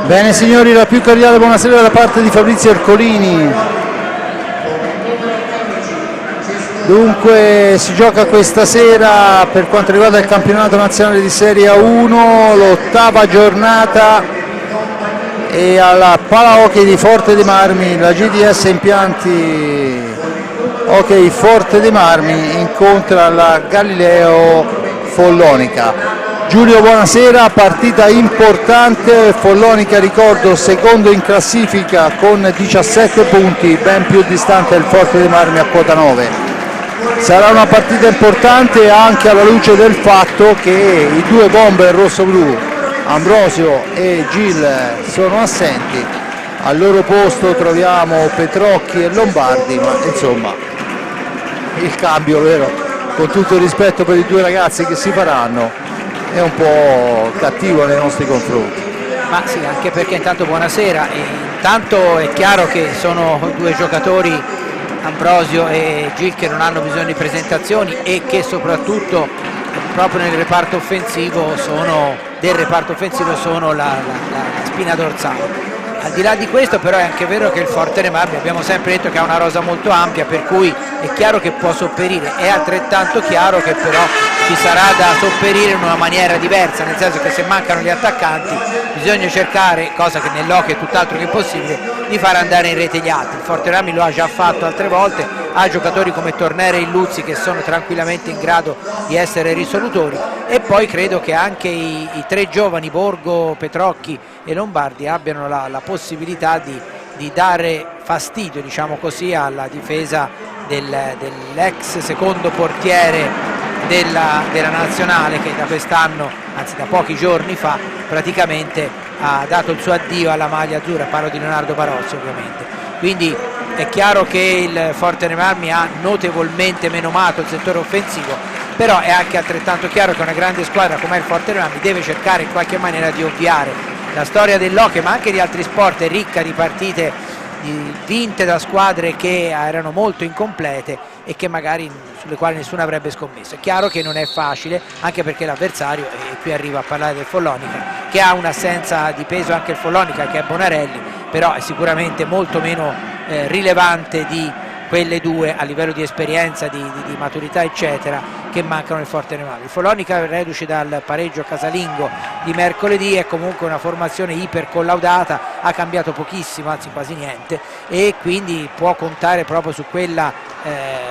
Bene signori, la più cordiale buonasera da parte di Fabrizio Ercolini. Dunque si gioca questa sera per quanto riguarda il campionato nazionale di Serie A1, l'8ª giornata, e alla Pala Hockey di Forte dei Marmi la GDS Impianti Hockey Forte dei Marmi incontra la Galileo Follonica. Giulio, buonasera, partita importante, Follonica ricordo secondo in classifica con 17 punti, ben più distante il Forte dei Marmi a quota 9. Sarà una partita importante anche alla luce del fatto che i due bomber rosso-blu, Ambrosio e Gil, sono assenti. Al loro posto troviamo Petrocchi e Lombardi, ma insomma il cambio, vero, con tutto il rispetto per i due ragazzi che si faranno, è un po' cattivo nei nostri confronti. Ma sì, anche perché intanto buonasera, e intanto è chiaro che sono due giocatori, Ambrosio e Gil, che non hanno bisogno di presentazioni e che soprattutto proprio nel reparto offensivo sono la spina dorsale. Al di là di questo però è anche vero che il Forte dei Marmi, abbiamo sempre detto che ha una rosa molto ampia, per cui è chiaro che può sopperire, è altrettanto chiaro che però ci sarà da sopperire in una maniera diversa, nel senso che se mancano gli attaccanti bisogna cercare, cosa che nell'hockey è tutt'altro che possibile, di far andare in rete gli altri. Il Forte dei Marmi lo ha già fatto altre volte, ha giocatori come Tornere e Illuzzi che sono tranquillamente in grado di essere risolutori, e poi credo che anche i tre giovani, Borgo, Petrocchi e Lombardi, abbiano la possibilità di dare fastidio, diciamo così, alla difesa dell'ex secondo portiere della nazionale, che da quest'anno, anzi da pochi giorni fa, praticamente ha dato il suo addio alla maglia azzurra. Parlo di Leonardo Barozzi ovviamente. Quindi è chiaro che il Forte dei Marmi ha notevolmente menomato il settore offensivo, però è anche altrettanto chiaro che una grande squadra come il Forte dei Marmi deve cercare in qualche maniera di ovviare. La storia dell'hockey, ma anche di altri sport, è ricca di partite vinte da squadre che erano molto incomplete e che magari sulle quali nessuno avrebbe scommesso. È chiaro che non è facile, anche perché l'avversario, e qui arriva a parlare del Follonica, che ha un'assenza di peso, anche il Follonica, che è Bonarelli, però è sicuramente molto meno rilevante di quelle due a livello di esperienza, di maturità eccetera, che mancano nel Forte dei Marmi. Il Follonica, reduce dal pareggio casalingo di mercoledì, è comunque una formazione iper collaudata, ha cambiato pochissimo, anzi quasi niente, e quindi può contare proprio su quella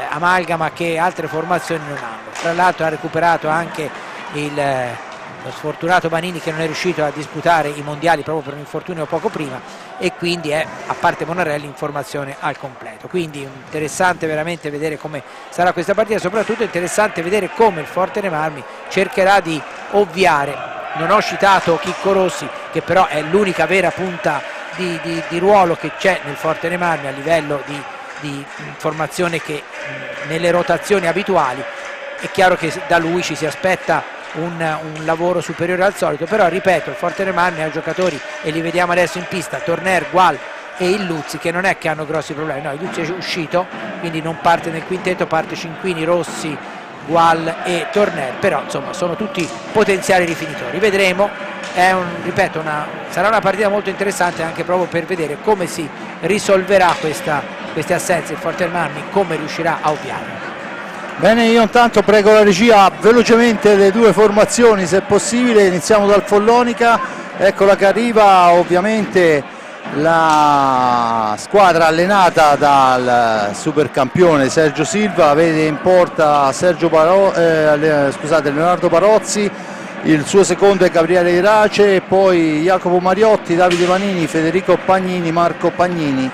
amalgama che altre formazioni non hanno. Tra l'altro ha recuperato anche lo sfortunato Banini, che non è riuscito a disputare i mondiali proprio per un infortunio poco prima, e quindi è, a parte Bonarelli, in formazione al completo. Quindi interessante veramente vedere come sarà questa partita, soprattutto interessante vedere come il Forte dei Marmi cercherà di ovviare. Non ho citato Chicco Rossi, che però è l'unica vera punta di ruolo che c'è nel Forte dei Marmi a livello di formazione, che nelle rotazioni abituali è chiaro che da lui ci si aspetta un lavoro superiore al solito, però ripeto, il Forte dei Marmi ha giocatori, e li vediamo adesso in pista, Torner, Gual e Illuzzi, che non è che hanno grossi problemi. No, Illuzzi è uscito, quindi non parte nel quintetto, parte Cinquini, Rossi, Gual e Torner, però insomma sono tutti potenziali rifinitori. Vedremo, sarà una partita molto interessante, anche proprio per vedere come si risolverà queste assenze, il Forte dei Marmi come riuscirà a ovviare. Bene, io intanto prego la regia velocemente le due formazioni se possibile. Iniziamo dal Follonica, eccola che arriva, ovviamente la squadra allenata dal supercampione Sergio Silva, vede in porta Leonardo Barozzi, il suo secondo è Gabriele Irace, poi Jacopo Mariotti, Davide Vanini, Federico Pagnini, Marco Pagnini,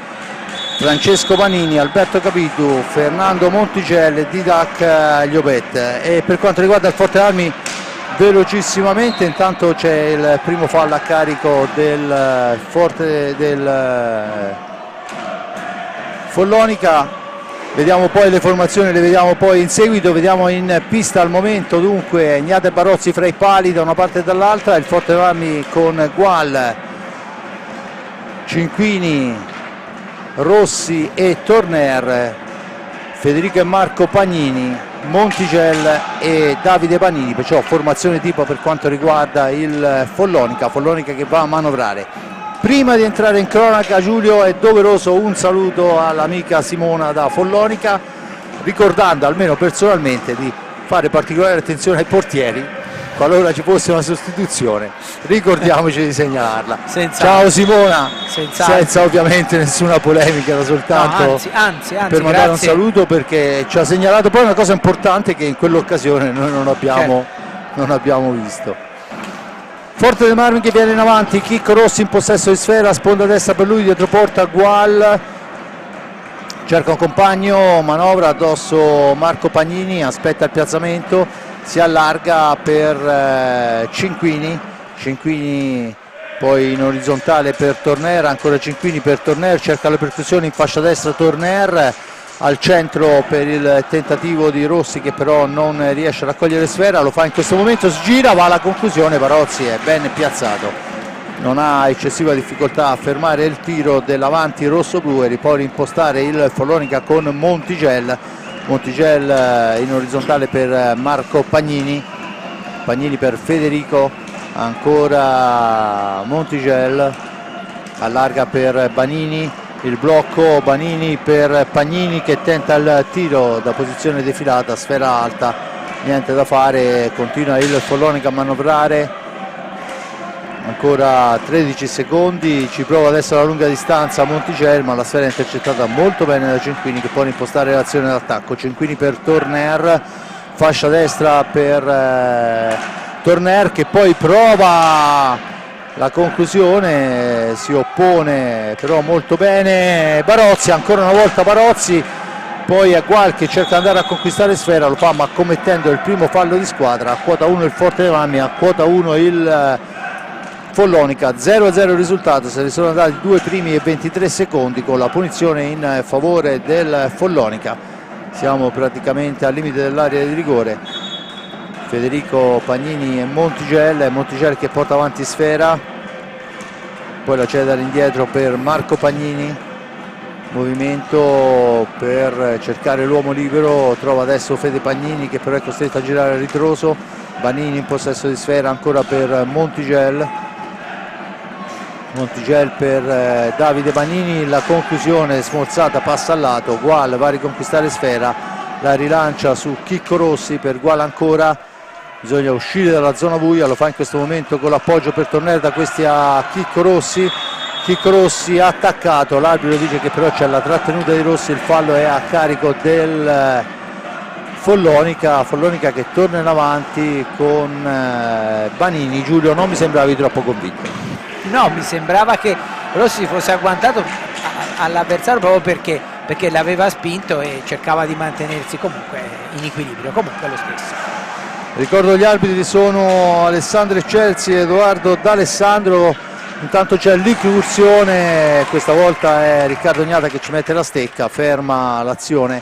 Francesco Panini, Alberto Capitu, Fernando Monticelli, Didac Liopet. E per quanto riguarda il Forte Armi, velocissimamente, intanto c'è il primo fallo a carico del Follonica. Vediamo poi le formazioni, le vediamo poi in seguito. Vediamo in pista al momento dunque Gnate Barozzi fra i pali da una parte e dall'altra, il Forte Armi con Gual, Cinquini, Rossi e Torner, Federico e Marco Pagnini, Monticel e Davide Panini, perciò formazione tipo per quanto riguarda il Follonica che va a manovrare. Prima di entrare in cronaca, Giulio, è doveroso un saluto all'amica Simona da Follonica, ricordando almeno personalmente di fare particolare attenzione ai portieri qualora ci fosse una sostituzione, ricordiamoci di segnalarla. Ciao Simona, senza ovviamente nessuna polemica, da soltanto no, anzi, per mandare grazie. Un saluto, perché ci ha segnalato poi una cosa importante che in quell'occasione noi non abbiamo visto. Forte dei Marmi che viene in avanti, Chicco Rossi in possesso di sfera, sponda destra per lui, dietro porta Gual, cerca un compagno, manovra addosso Marco Pagnini, aspetta il piazzamento, si allarga per Cinquini poi in orizzontale per Torner, ancora Cinquini per Torner, cerca le percussioni in fascia destra Torner, al centro per il tentativo di Rossi che però non riesce a raccogliere sfera, lo fa in questo momento, si gira, va alla conclusione, Barozzi è ben piazzato, non ha eccessiva difficoltà a fermare il tiro dell'avanti rossoblu e poi impostare il Follonica con Montigel in orizzontale per Marco Pagnini per Federico, ancora Montigel, allarga per Banini, il blocco Banini per Pagnini che tenta il tiro da posizione defilata, sfera alta, niente da fare, continua il Follonica a manovrare, ancora 13 secondi, ci prova adesso la lunga distanza Montigel, ma la sfera è intercettata molto bene da Cinquini che può impostare l'azione d'attacco. Cinquini per Torner, fascia destra per Torner che poi prova la conclusione, si oppone però molto bene Barozzi, ancora una volta Barozzi, poi è Gual che cerca di andare a conquistare sfera, lo fa ma commettendo il primo fallo di squadra. A quota 1 il Forte dei Marmi, a quota 1 il Follonica, 0-0 il risultato, se ne sono andati 2 primi e 23 secondi con la punizione in favore del Follonica. Siamo praticamente al limite dell'area di rigore. Federico Pagnini e Montigel che porta avanti sfera, poi la cede all'indietro per Marco Pagnini, movimento per cercare l'uomo libero, trova adesso Fede Pagnini che però è costretto a girare a ritroso, Banini in possesso di sfera ancora per Montigel per Davide Banini, la conclusione smorzata, passa al lato, Gual va a riconquistare sfera, la rilancia su Chicco Rossi per Gual ancora, bisogna uscire dalla zona buia, lo fa in questo momento con l'appoggio per Torner da questi a Chicco Rossi attaccato, l'arbitro dice che però c'è la trattenuta di Rossi, il fallo è a carico del Follonica che torna in avanti con Banini. Giulio, non mi sembravi troppo convinto. No, mi sembrava che Rossi fosse agguantato all'avversario proprio perché l'aveva spinto e cercava di mantenersi comunque in equilibrio, comunque lo stesso. Ricordo gli arbitri sono Alessandro Eccelsi e Edoardo D'Alessandro, intanto c'è l'incursione, questa volta è Riccardo Gnata che ci mette la stecca, ferma l'azione,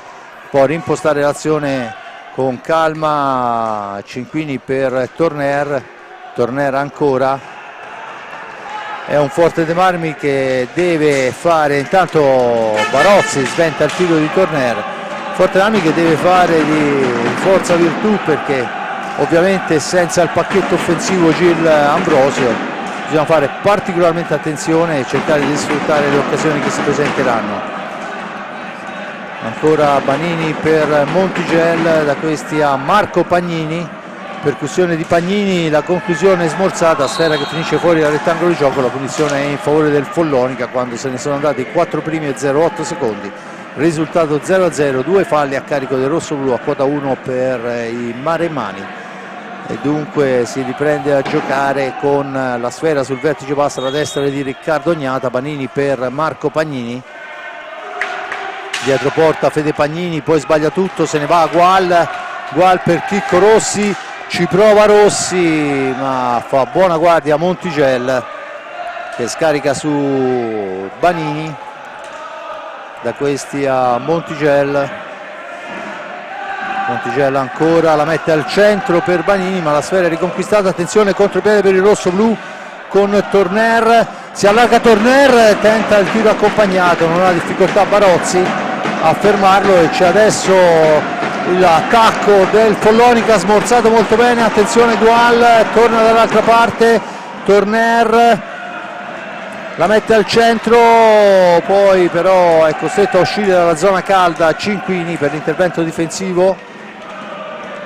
può rimpostare l'azione con calma Cinquini per Torner ancora, è un Forte dei Marmi che deve fare, intanto Barozzi sventa il tiro di Torner, Forte dei Marmi che deve fare di forza virtù perché ovviamente senza il pacchetto offensivo Gil Ambrosio bisogna fare particolarmente attenzione e cercare di sfruttare le occasioni che si presenteranno. Ancora Banini per Montigel, da questi a Marco Pagnini, percussione di Pagnini, la conclusione smorzata, sfera che finisce fuori dal rettangolo di gioco, la punizione è in favore del Follonica quando se ne sono andati 4 primi e 0,8 secondi. Risultato 0-0, 2 falli a carico del rossoblu, a quota 1 per i Maremmani. E dunque si riprende a giocare con la sfera sul vertice basso alla destra di Riccardo Gnata, Banini per Marco Pagnini, dietro porta Fede Pagnini, poi sbaglia tutto, se ne va a Gual per Chicco Rossi, ci prova Rossi ma fa buona guardia Montigel che scarica su Banini, da questi a Montigel ancora, la mette al centro per Banini ma la sfera è riconquistata, attenzione contropiede per il rossoblu con Torner, si allarga Torner, tenta il tiro accompagnato, non ha difficoltà Barozzi a fermarlo e c'è adesso l'attacco del Follonica smorzato molto bene, attenzione Gual, torna dall'altra parte Torner la mette al centro, poi però è costretto a uscire dalla zona calda Cinquini per l'intervento difensivo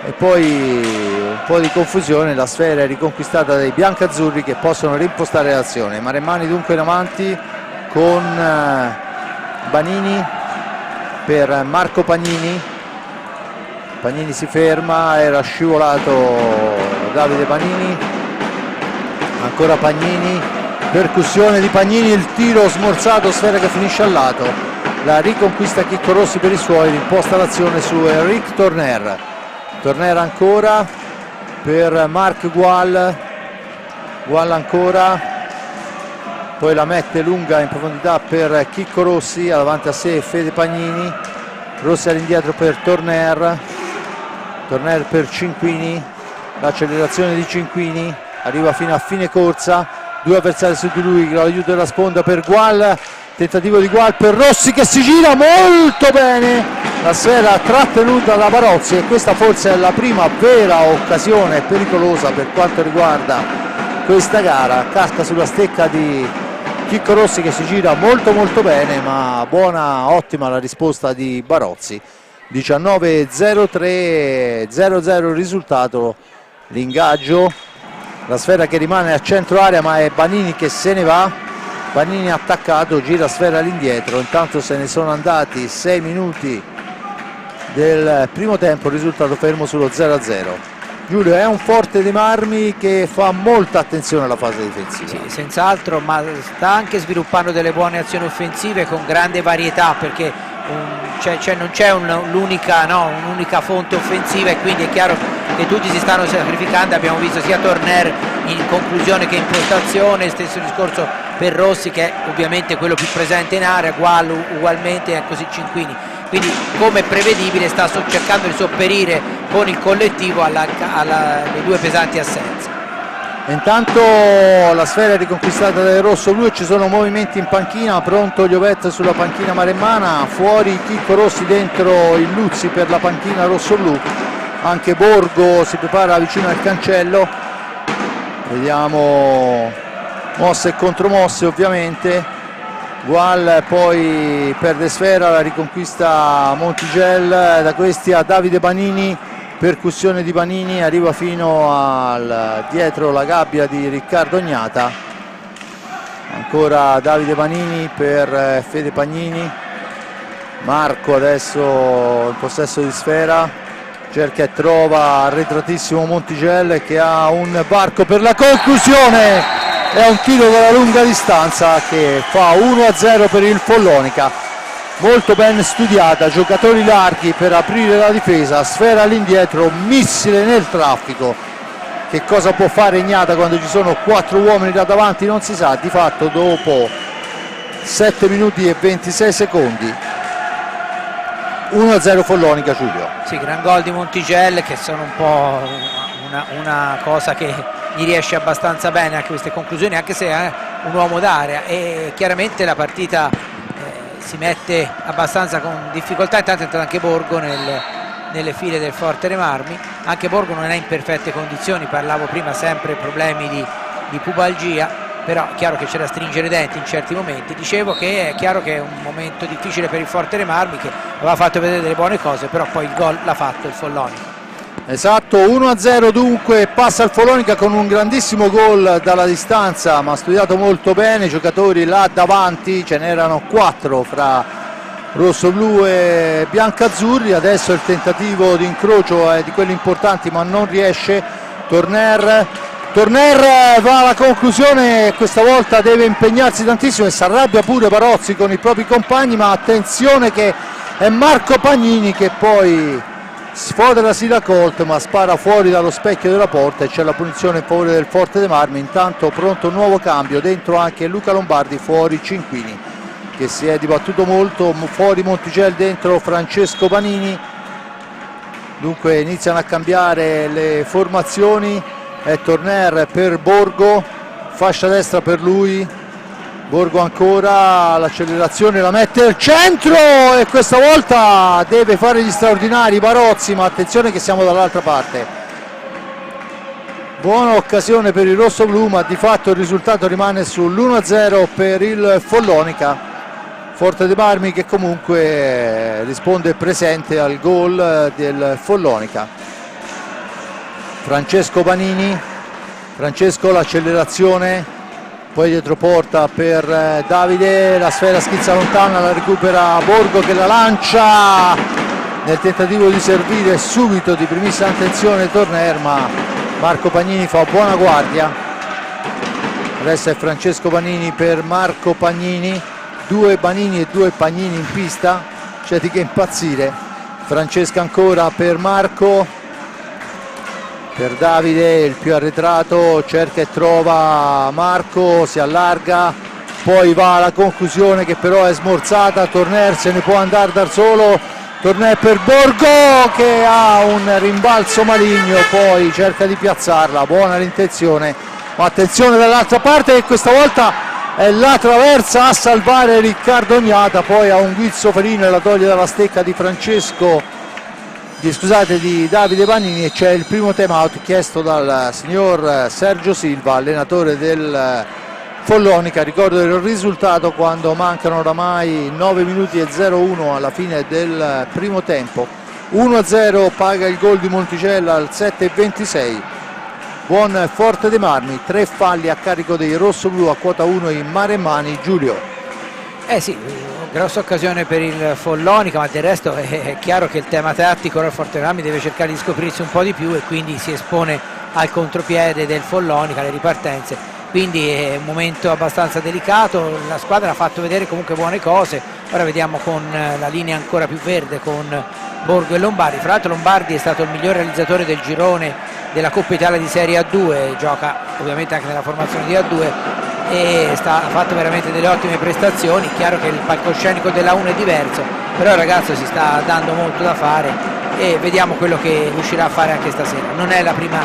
e poi un po' di confusione, la sfera è riconquistata dai biancazzurri che possono reimpostare l'azione. Maremmani dunque in avanti con Banini per Marco Pagnini. Pagnini si ferma, era scivolato Davide Pagnini, ancora Pagnini, percussione di Pagnini, il tiro smorzato, sfera che finisce al lato, la riconquista Chicco Rossi per i suoi, imposta l'azione su Eric Torner. Torner ancora per Marc Gual, Gual ancora, poi la mette lunga in profondità per Chicco Rossi, ha davanti a sé Fede Pagnini, Rossi all'indietro per Torner, Torner per Cinquini, l'accelerazione di Cinquini, arriva fino a fine corsa, due avversari su di lui, l'aiuto della sponda per Gual, tentativo di Gual per Rossi che si gira molto bene, la sfera trattenuta da Barozzi e questa forse è la prima vera occasione pericolosa per quanto riguarda questa gara. Casca sulla stecca di Chicco Rossi che si gira molto bene, ma buona, ottima la risposta di Barozzi. 19-03, 0-0 il risultato, l'ingaggio, la sfera che rimane a centro area ma è Banini che se ne va, Banini attaccato, gira sfera all'indietro, intanto se ne sono andati 6 minuti del primo tempo, risultato fermo sullo 0-0. Giulio, è un Forte dei Marmi che fa molta attenzione alla fase difensiva. Sì, senz'altro, ma sta anche sviluppando delle buone azioni offensive con grande varietà, perché non c'è un'unica fonte offensiva e quindi è chiaro che tutti si stanno sacrificando. Abbiamo visto sia Torner in conclusione che in postazione, stesso discorso per Rossi che è ovviamente quello più presente in area, ugualmente è così Cinquini, quindi come prevedibile sta cercando di sopperire con il collettivo alle due pesanti assenze. Intanto la sfera è riconquistata dai rossoblu e ci sono movimenti in panchina, pronto Gliovet sulla panchina maremmana, fuori Chicco Rossi, dentro il Luzzi per la panchina rossoblu, anche Borgo si prepara vicino al cancello, vediamo mosse e contromosse ovviamente. Gual poi perde sfera, la riconquista Montigel, da questi a Davide Banini, percussione di Banini, arriva fino dietro la gabbia di Riccardo Ognata, ancora Davide Banini per Fede Pagnini, Marco adesso in possesso di sfera, cerca e trova arretratissimo Montigel che ha un varco per la conclusione, è un tiro dalla lunga distanza che fa 1-0 per il Follonica. Molto ben studiata, giocatori larghi per aprire la difesa, sfera all'indietro, missile nel traffico. Che cosa può fare Ignata quando ci sono 4 uomini da davanti non si sa, di fatto dopo 7 minuti e 26 secondi 1-0 Follonica. Giulio. Sì, gran gol di Montigel che sono un po' una cosa che gli riesce abbastanza bene anche queste conclusioni, anche se è un uomo d'area, e chiaramente la partita si mette abbastanza con difficoltà. Intanto è entrato anche Borgo nelle file del Forte dei Marmi, anche Borgo non è in perfette condizioni, parlavo prima sempre problemi di pubalgia, però è chiaro che c'è da stringere i denti in certi momenti. Dicevo che è chiaro che è un momento difficile per il Forte dei Marmi che aveva fatto vedere delle buone cose, però poi il gol l'ha fatto il Follonica. Esatto, 1-0 dunque, passa il Follonica con un grandissimo gol dalla distanza, ma studiato molto bene, giocatori là davanti, ce n'erano 4 fra rossoblu e biancazzurri, adesso il tentativo di incrocio è di quelli importanti ma non riesce. Torner va alla conclusione, questa volta deve impegnarsi tantissimo e si arrabbia pure Barozzi con i propri compagni, ma attenzione che è Marco Pagnini che poi sfodera la Colt ma spara fuori dallo specchio della porta e c'è la punizione in favore del Forte dei Marmi. Intanto pronto un nuovo cambio, dentro anche Luca Lombardi, fuori Cinquini che si è dibattuto molto, fuori Montigel, dentro Francesco Banini. Dunque iniziano a cambiare le formazioni, è Torner per Borgo, fascia destra per lui, Borgo ancora, l'accelerazione la mette al centro e questa volta deve fare gli straordinari Barozzi, ma attenzione che siamo dall'altra parte. Buona occasione per il rossoblu, ma di fatto il risultato rimane sull'1-0 per il Follonica. Forte dei Marmi che comunque risponde presente al gol del Follonica. Francesco Panini, Francesco l'accelerazione, poi dietro porta per Davide, la sfera schizza lontana, la recupera Borgo che la lancia nel tentativo di servire subito di primissima attenzione Torner, ma Marco Pagnini fa buona guardia. Adesso è Francesco Panini per Marco Pagnini, 2 Panini e 2 Pagnini in pista, c'è di che impazzire. Francesca ancora per Marco, per Davide, il più arretrato, cerca e trova Marco, si allarga, poi va alla conclusione che però è smorzata. Torner se ne può andare da solo, Torner per Borgo che ha un rimbalzo maligno, poi cerca di piazzarla, buona l'intenzione, ma attenzione dall'altra parte che questa volta è la traversa a salvare Riccardo Ognata, poi ha un guizzo felino e la toglie dalla stecca di di Davide Panini, e c'è il primo time out chiesto dal signor Sergio Silva, allenatore del Follonica. Ricordo il risultato quando mancano oramai 9 minuti e 0-1 alla fine del primo tempo. 1-0 paga il gol di Monticella al 7:26. Buon Forte dei Marmi, 3 falli a carico dei rossoblu, a quota 1 i maremmani. Giulio. Sì, grossa occasione per il Follonica, ma del resto è chiaro che il tema tattico del Forte dei Marmi deve cercare di scoprirsi un po' di più e quindi si espone al contropiede del Follonica, alle ripartenze. Quindi è un momento abbastanza delicato, la squadra ha fatto vedere comunque buone cose, ora vediamo con la linea ancora più verde con Borgo e Lombardi. Fra l'altro Lombardi è stato il miglior realizzatore del girone della Coppa Italia di Serie A2, gioca ovviamente anche nella formazione di A2 e ha fatto veramente delle ottime prestazioni. Chiaro che il palcoscenico della 1 è diverso, però il ragazzo si sta dando molto da fare e vediamo quello che riuscirà a fare anche stasera. Non è la prima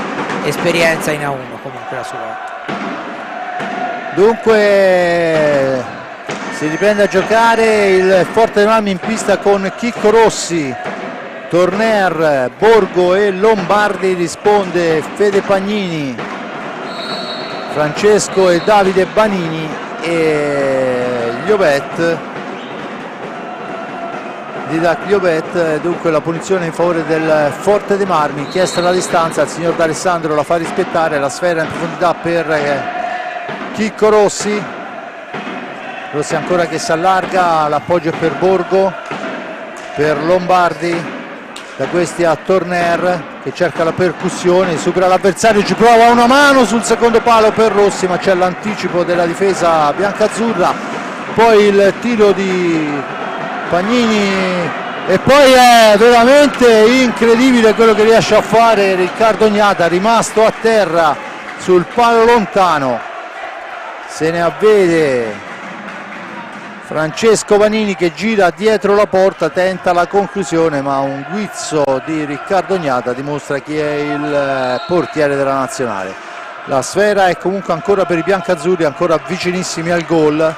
esperienza in A1 comunque la sua. Dunque si riprende a giocare il Forte dei Marmi in pista con Chicco Rossi, Torner, Borgo e Lombardi. Risponde Fede Pagnini, Francesco e Davide Banini e Liobet, Didac Liobet. Dunque la punizione in favore del Forte dei Marmi, chiesta la distanza, il signor D'Alessandro la fa rispettare, la sfera in profondità per Chicco Rossi. Rossi ancora che si allarga, l'appoggio è per Borgo, per Lombardi, da questi a Torner che cerca la percussione, supera l'avversario, ci prova una mano sul secondo palo per Rossi, ma c'è l'anticipo della difesa biancazzurra, poi il tiro di Pagnini e poi è veramente incredibile quello che riesce a fare Riccardo Ognata, rimasto a terra sul palo lontano. Se ne avvede Francesco Panini che gira dietro la porta, tenta la conclusione, ma un guizzo di Riccardo Ognata dimostra chi è il portiere della nazionale. La sfera è comunque ancora per i biancazzurri, ancora vicinissimi al gol.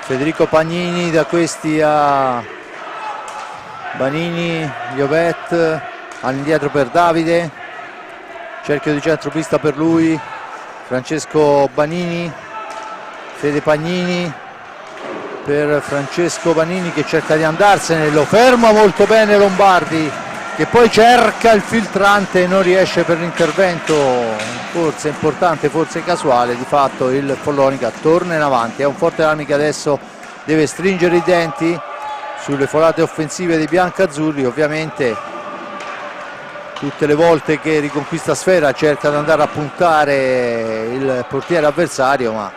Federico Pagnini, da questi a Banini, Liobet, all'indietro per Davide, cerchio di centropista per lui, Francesco Banini, Fede Pagnini per Francesco Panini che cerca di andarsene, lo ferma molto bene Lombardi che poi cerca il filtrante e non riesce per l'intervento forse importante, forse casuale. Di fatto il Follonica torna in avanti, è un Forte Marmi che adesso deve stringere i denti sulle folate offensive dei biancazzurri. Ovviamente tutte le volte che riconquista sfera cerca di andare a puntare il portiere avversario, ma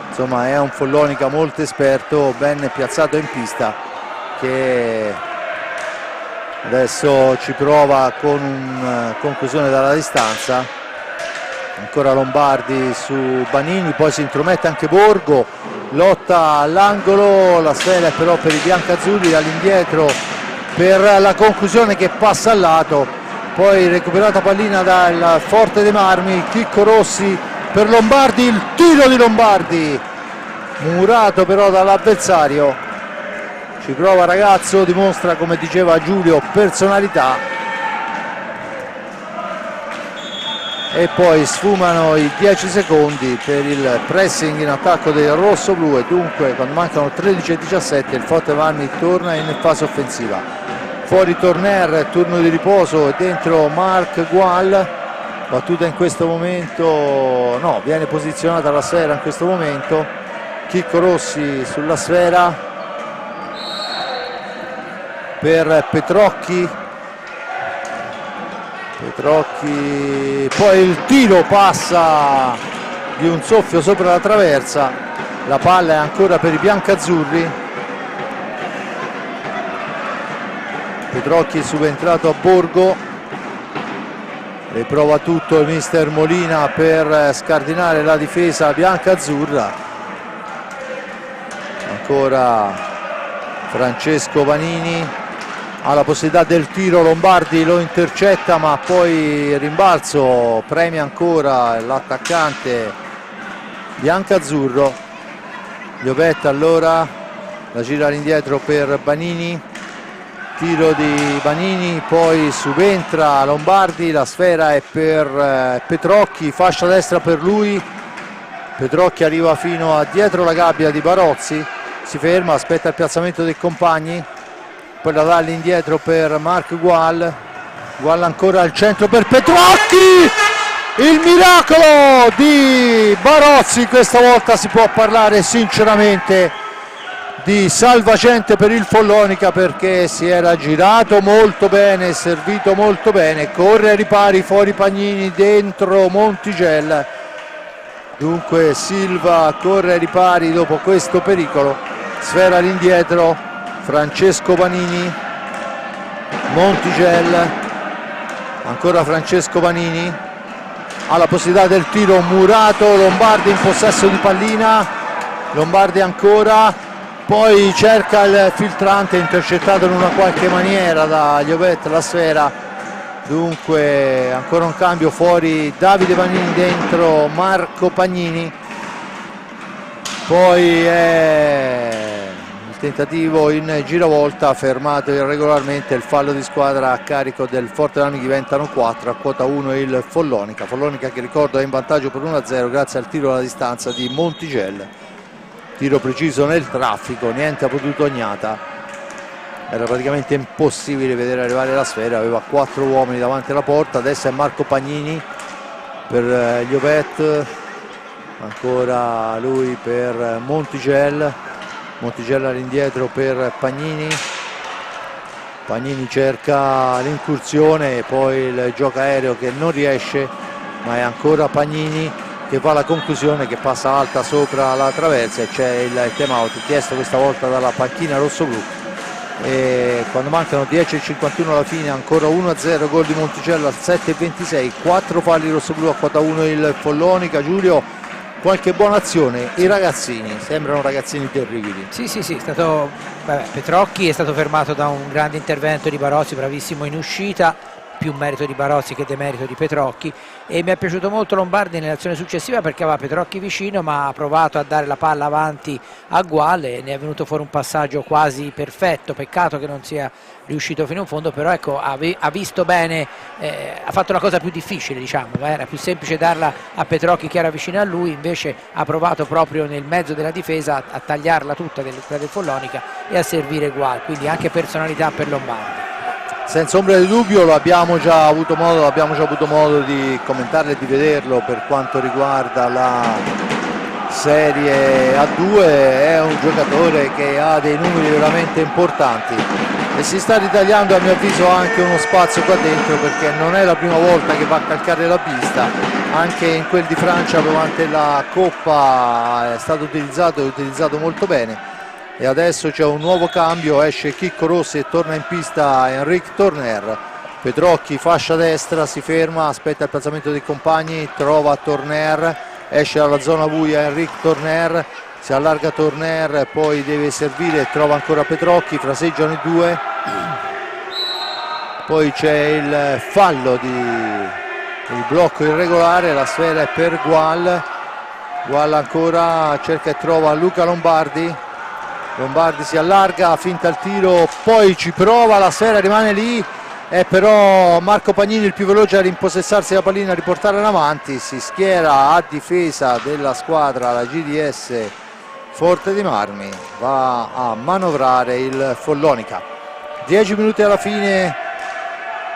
insomma è un Follonica molto esperto, ben piazzato in pista, che adesso ci prova con una conclusione dalla distanza. Ancora Lombardi su Banini, poi si intromette anche Borgo, lotta all'angolo, la sfera è però per i biancazzurri, all'indietro per la conclusione che passa al lato. Poi recuperata pallina dal Forte dei Marmi, Chicco Rossi per Lombardi, il tiro di Lombardi murato però dall'avversario. Ci prova ragazzo, dimostra, come diceva Giulio, personalità. e poi sfumano i 10 secondi per il pressing in attacco del rosso-blu, e dunque quando mancano 13:17 il Forte Marmi torna in fase offensiva. Fuori Torner, turno di riposo, dentro Marc Gual, battuta in questo momento, no, viene posizionata la sfera in questo momento, Chicco Rossi sulla sfera per Petrocchi, poi il tiro passa di un soffio sopra la traversa, la palla è ancora per i biancazzurri. Petrocchi è subentrato a Borgo e prova tutto il mister Molina per scardinare la difesa biancazzurra. Ancora Francesco Vanini ha la possibilità del tiro, Lombardi lo intercetta, ma poi rimbalzo premia ancora l'attaccante biancazzurro. Liobet allora la gira all'indietro per Banini, tiro di Banini, poi subentra Lombardi, la sfera è per Petrocchi, fascia destra per lui, Petrocchi arriva fino a dietro la gabbia di Barozzi, si ferma, aspetta il piazzamento dei compagni, poi la dà all'indietro per Marc Gual, Gual ancora al centro per Petrocchi, il miracolo di Barozzi, questa volta si può parlare sinceramente di salvagente per il Follonica, perché si era girato molto bene, servito molto bene, corre ai ripari, fuori Pagnini, dentro Montigel, dunque Silva corre ai ripari dopo questo pericolo, sfera all'indietro, Francesco Vanini, Montigel, ancora Francesco Vanini, ha la possibilità del tiro murato, Lombardi in possesso di pallina, Lombardi ancora, poi cerca il filtrante, intercettato in una qualche maniera da Liobet la sfera, dunque ancora un cambio, fuori Davide Vanini, dentro Marco Pagnini, poi il tentativo in giravolta fermato irregolarmente, il fallo di squadra a carico del Forte Marmi, diventano 4, a quota 1 il Follonica che ricordo è in vantaggio per 1-0 grazie al tiro alla distanza di Montigel. Tiro preciso nel traffico, niente ha potuto Ognata, era praticamente impossibile vedere arrivare la sfera, aveva 4 uomini davanti alla porta. Adesso è Marco Pagnini per Liobet, ancora lui per Montigel, Montigel all'indietro per Pagnini, Pagnini cerca l'incursione e poi il gioco aereo che non riesce, ma è ancora Pagnini che va alla conclusione, che passa alta sopra la traversa, e c'è il time out chiesto questa volta dalla panchina rossoblu. E quando mancano 10:51 alla fine, ancora 1-0, gol di Monticello al 7:26, 4 falli rossoblu, a quota 1 il Follonica. Giulio, qualche buona azione, i ragazzini sembrano ragazzini terribili. Sì, è stato Petrocchi è stato fermato da un grande intervento di Barozzi, bravissimo in uscita, più merito di Barozzi che demerito di Petrocchi, e mi è piaciuto molto Lombardi nell'azione successiva perché aveva Petrocchi vicino, ma ha provato a dare la palla avanti a Gual e ne è venuto fuori un passaggio quasi perfetto, peccato che non sia riuscito fino in fondo, però ecco, ha visto bene, ha fatto la cosa più difficile, diciamo, era più semplice darla a Petrocchi che era vicino a lui, invece ha provato proprio nel mezzo della difesa a tagliarla tutta del Follonica e a servire Gual, quindi anche personalità per Lombardi. Senza ombra di dubbio, abbiamo già avuto modo di commentarlo e di vederlo per quanto riguarda la Serie A2, è un giocatore che ha dei numeri veramente importanti e si sta ritagliando a mio avviso anche uno spazio qua dentro, perché non è la prima volta che va a calcare la pista, anche in quel di Francia durante la Coppa è stato utilizzato molto bene. E adesso c'è un nuovo cambio, esce Chicco Rossi e torna in pista Enric Torner. Petrocchi, fascia destra, si ferma, aspetta il piazzamento dei compagni, trova Torner, esce dalla zona buia Enric Torner, si allarga Torner, poi deve servire, trova ancora Petrocchi, fraseggiano i due, poi c'è il fallo il blocco irregolare, la sfera è per Gual ancora cerca e trova Luca Lombardi si allarga, finta il tiro, poi ci prova, la sfera rimane lì, è però Marco Pagnini il più veloce a rimpossessarsi la pallina, a riportare in avanti. Si schiera a difesa della squadra la GDS Forte dei Marmi, va a manovrare il Follonica. 10 minuti alla fine,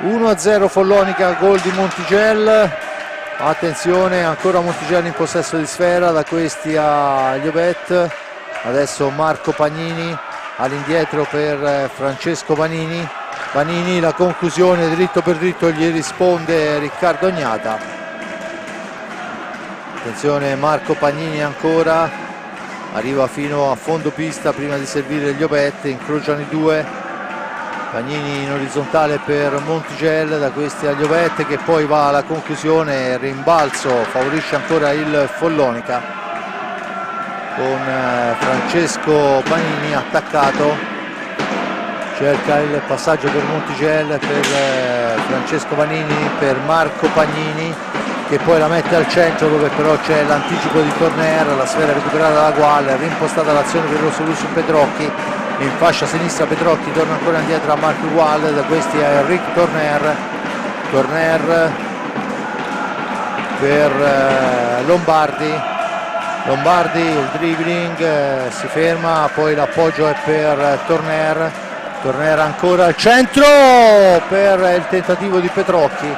1-0 Follonica, gol di Montigello. Attenzione, ancora Montigello in possesso di sfera, da questi a Liobet. Adesso Marco Pagnini all'indietro per Francesco Vanini. Vanini, la conclusione dritto per dritto, gli risponde Riccardo Ognata. Attenzione, Marco Pagnini ancora, arriva fino a fondo pista prima di servire gli Liobet, incrociano i due. Pagnini in orizzontale per Montigello, da questi agli Liobet, che poi va alla conclusione, rimbalzo favorisce ancora il Follonica con Francesco Pagnini attaccato. Cerca il passaggio per Montigello, per Francesco Vanini, per Marco Pagnini, che poi la mette al centro, dove però c'è l'anticipo di Torner, la sfera recuperata da Gual, rimpostata l'azione per Rossolu su Petrocchi, in fascia sinistra Petrocchi, torna ancora indietro a Marco Gual, da questi a Enric Torner. Torner per Lombardi, Lombardi il dribbling, si ferma, poi l'appoggio è per Torner. Torner ancora al centro per il tentativo di Petrocchi,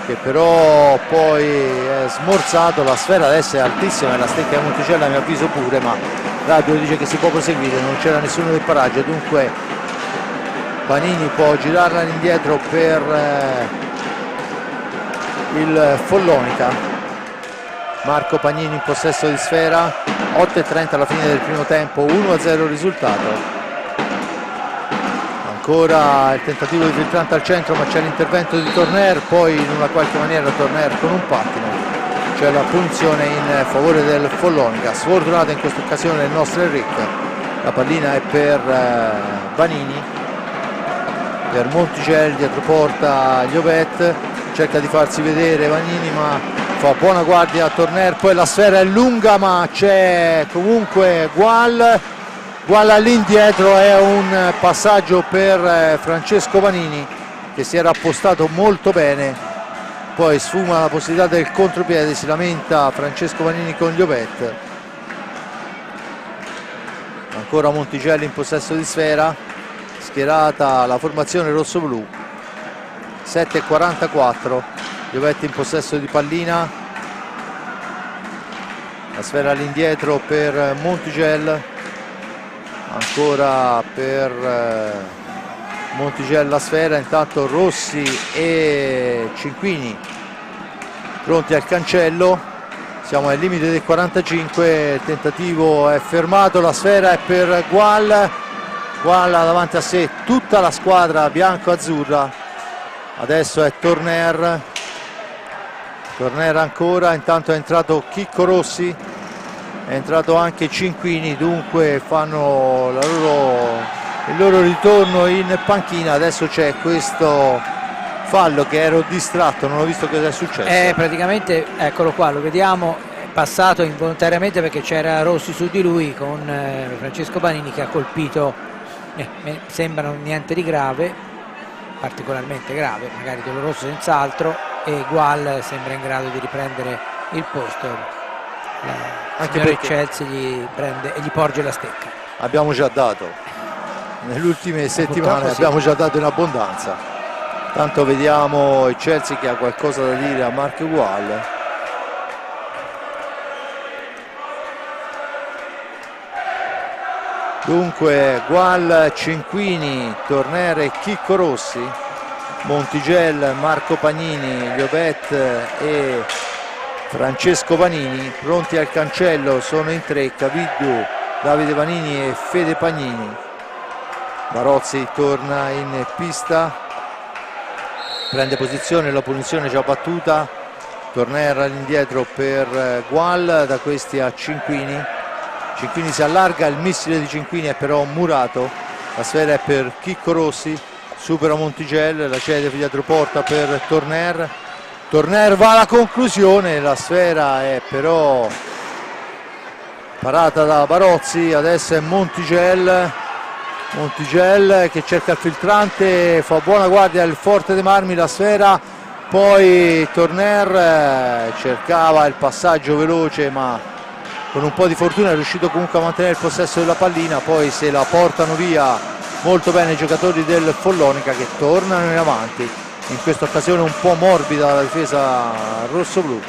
che però poi è smorzato. La sfera adesso è altissima e la stecca di Montigello a mio avviso pure, ma l'arbitro dice che si può proseguire, non c'era nessuno del paraggio, dunque Panini può girarla all'indietro per il Follonica. Marco Pagnini in possesso di sfera, 8:30 alla fine del primo tempo, 1-0 il risultato. Ancora il tentativo di filtrante al centro, ma c'è l'intervento di Torner, poi in una qualche maniera Torner con un pattino, c'è la punizione in favore del Follonica. Sfortunato in questa occasione il nostro Enric, la pallina è per Vanini, per Montigello, dietro porta Liobet, cerca di farsi vedere Vanini ma fa buona guardia a Torner, poi la sfera è lunga ma c'è comunque Gual all'indietro, è un passaggio per Francesco Vanini che si era appostato molto bene, poi sfuma la possibilità del contropiede, si lamenta Francesco Vanini con Liobet. Ancora Montigello in possesso di sfera, schierata la formazione rosso-blu, 7:44, Liobet in possesso di pallina, la sfera all'indietro per Montigello, ancora per Montigello la sfera, intanto Rossi e Cinquini pronti al cancello, siamo al limite del 45, il tentativo è fermato, la sfera è per Gual ha davanti a sé tutta la squadra bianco-azzurra, adesso è Torner ancora, intanto è entrato Chicco Rossi, è entrato anche Cinquini, dunque fanno il loro ritorno in panchina. Adesso c'è questo fallo che ero distratto, non ho visto cosa è successo. Praticamente eccolo qua, lo vediamo, è passato involontariamente perché c'era Rossi su di lui con Francesco Vanini che ha colpito, sembra niente di grave, particolarmente grave, magari doloroso senz'altro, e Gual sembra in grado di riprendere il posto. Anche perché Chelsea gli prende e gli porge la stecca. Abbiamo già dato nelle ultime settimane, abbiamo già dato in abbondanza. Tanto vediamo il Chelsea che ha qualcosa da dire a Marco Gual. Dunque Gual, Cinquini, Torner e Chicco Rossi, Montigello, Marco Pagnini, Liobet e Francesco Vanini pronti al cancello, sono in tre Caviglio, Davide Vanini e Fede Pagnini. Barozzi torna in pista, prende posizione, la punizione già battuta, Torner all'indietro per Gual, da questi a Cinquini, Cinquini si allarga, il missile di Cinquini è però murato, la sfera è per Chicco Rossi, supera Montigello, la cede dietro porta per Torner va alla conclusione, la sfera è però parata da Barozzi, adesso è Montigello Montigel che cerca il filtrante, fa buona guardia il Forte dei Marmi, la sfera, poi Torner cercava il passaggio veloce ma con un po' di fortuna è riuscito comunque a mantenere il possesso della pallina, poi se la portano via molto bene i giocatori del Follonica che tornano in avanti, in questa occasione un po' morbida la difesa rossoblu.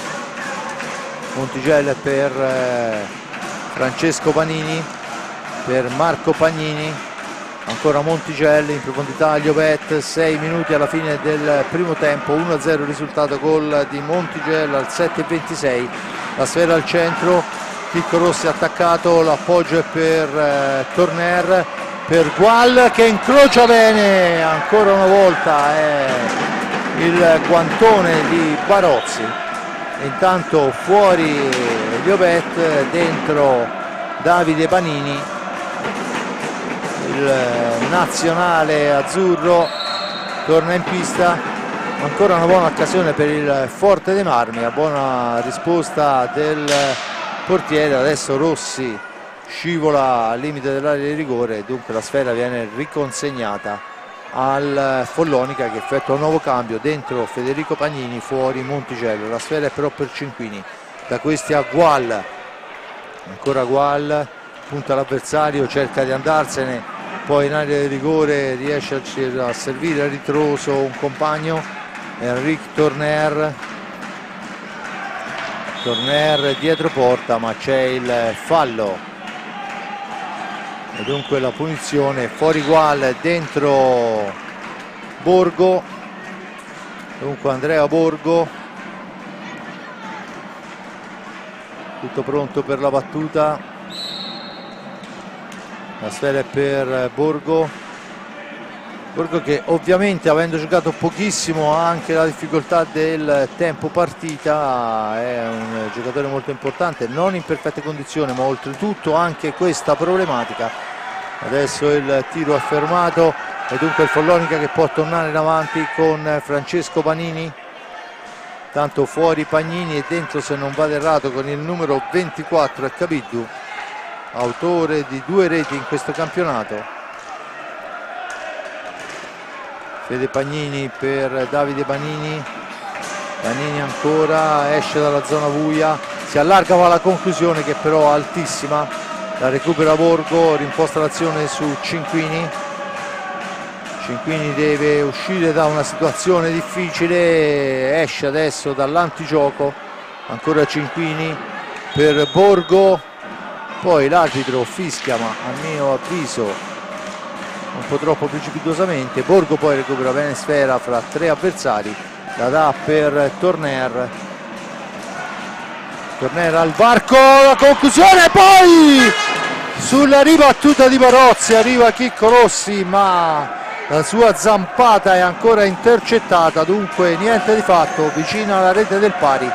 Montigel per Francesco Panini, per Marco Pagnini, ancora Montigel in profondità Liobet, 6 minuti alla fine del primo tempo, 1-0 il risultato, gol di Montigel al 7:26, la sfera al centro, Chicco Rossi attaccato, l'appoggio è per Torner, per Gual che incrocia bene, ancora una volta è il guantone di Barozzi, e intanto fuori Liobet, dentro Davide Panini, il nazionale azzurro torna in pista, ancora una buona occasione per il Forte dei Marmi, a buona risposta del portiere, adesso Rossi scivola al limite dell'area di rigore, dunque la sfera viene riconsegnata al Follonica che effettua un nuovo cambio, dentro Federico Pagnini, fuori Monticello, la sfera è però per Cinquini, da questi a Gual, ancora Gual, punta l'avversario, cerca di andarsene, poi in area di rigore riesce a servire a ritroso un compagno, Enric Torner, dietro porta ma c'è il fallo e dunque la punizione, fuori Gual, dentro Borgo, dunque Andrea Borgo, tutto pronto per la battuta. La sfera è per Borgo che ovviamente, avendo giocato pochissimo, ha anche la difficoltà del tempo partita, è un giocatore molto importante, non in perfette condizioni ma oltretutto anche questa problematica. Adesso il tiro è fermato e dunque il Follonica che può tornare in avanti con Francesco Panini, tanto fuori Pagnini e dentro, se non vado errato, con il numero 24 è Capiddu, autore di 2 reti in questo campionato. Fede Pagnini per Davide Panini, Panini ancora, esce dalla zona buia, si allarga, va alla conclusione che però è altissima, la recupera Borgo, rimposta l'azione su Cinquini, Cinquini deve uscire da una situazione difficile, esce adesso dall'antigioco, ancora Cinquini per Borgo, poi l'arbitro fischia ma a mio avviso un po' troppo precipitosamente, Borgo poi recupera bene sfera fra 3 avversari, la dà per Torner al varco, la conclusione, poi sulla ribattuta di Barozzi arriva Chicco Rossi ma la sua zampata è ancora intercettata, dunque niente di fatto, vicina alla rete del pari,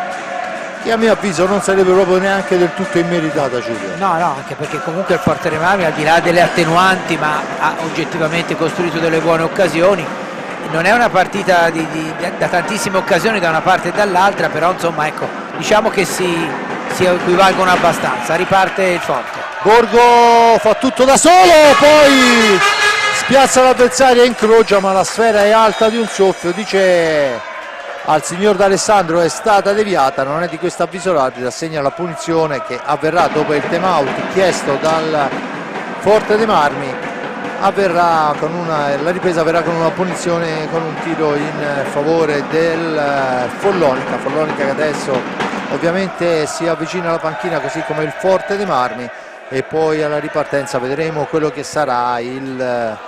che a mio avviso non sarebbe proprio neanche del tutto immeritata, Giulio. No, anche perché comunque il Forte dei Marmi, al di là delle attenuanti, ma ha oggettivamente costruito delle buone occasioni. Non è una partita da tantissime occasioni da una parte e dall'altra, però insomma ecco, diciamo che si equivalgono abbastanza. Riparte il Forte. Borgo fa tutto da solo, poi spiazza l'avversario e incrocia, ma la sfera è alta di un soffio, dice al signor D'Alessandro è stata deviata, non è di questo avviso l'arbitro, assegna la punizione che avverrà dopo il time out chiesto dal Forte dei Marmi, avverrà con la ripresa avverrà con una punizione, con un tiro in favore del Follonica che adesso ovviamente si avvicina alla panchina così come il Forte dei Marmi, e poi alla ripartenza vedremo quello che sarà il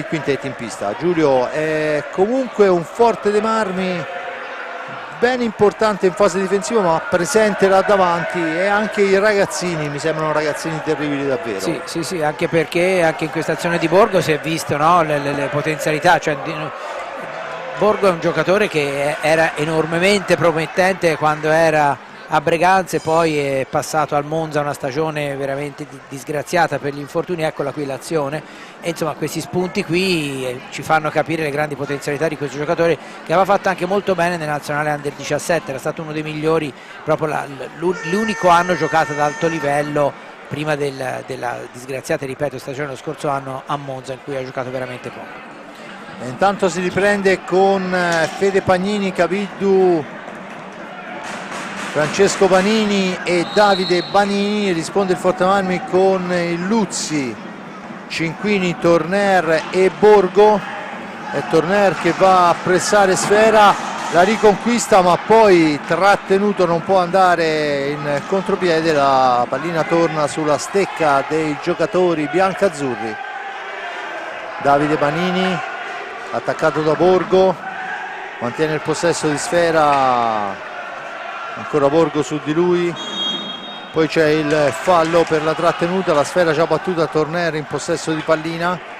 quintetto in pista. Giulio, è comunque un Forte dei Marmi ben importante in fase difensiva ma presente là davanti, e anche i ragazzini mi sembrano ragazzini terribili davvero. Sì, anche perché anche in questa azione di Borgo si è visto, no, le potenzialità, cioè Borgo è un giocatore che era enormemente promettente quando era a Breganze, poi è passato al Monza, una stagione veramente disgraziata per gli infortuni, eccola qui l'azione, e insomma questi spunti qui ci fanno capire le grandi potenzialità di questo giocatore, che aveva fatto anche molto bene nel nazionale Under 17, era stato uno dei migliori, proprio l'unico anno giocato ad alto livello prima della disgraziata, ripeto, stagione dello scorso anno a Monza, in cui ha giocato veramente poco. E intanto si riprende con Fede Pagnini, Cabiddu, Francesco Banini e Davide Banini. Risponde il Forte Marmi con il Luzzi, Cinquini, Torner e Borgo. È Torner che va a pressare Sfera, la riconquista ma poi trattenuto, non può andare in contropiede, la pallina torna sulla stecca dei giocatori biancazzurri. Davide Banini, attaccato da Borgo, mantiene il possesso di Sfera, ancora Borgo su di lui, poi c'è il fallo per la trattenuta, la Sfera già battuta, Torner in possesso di pallina,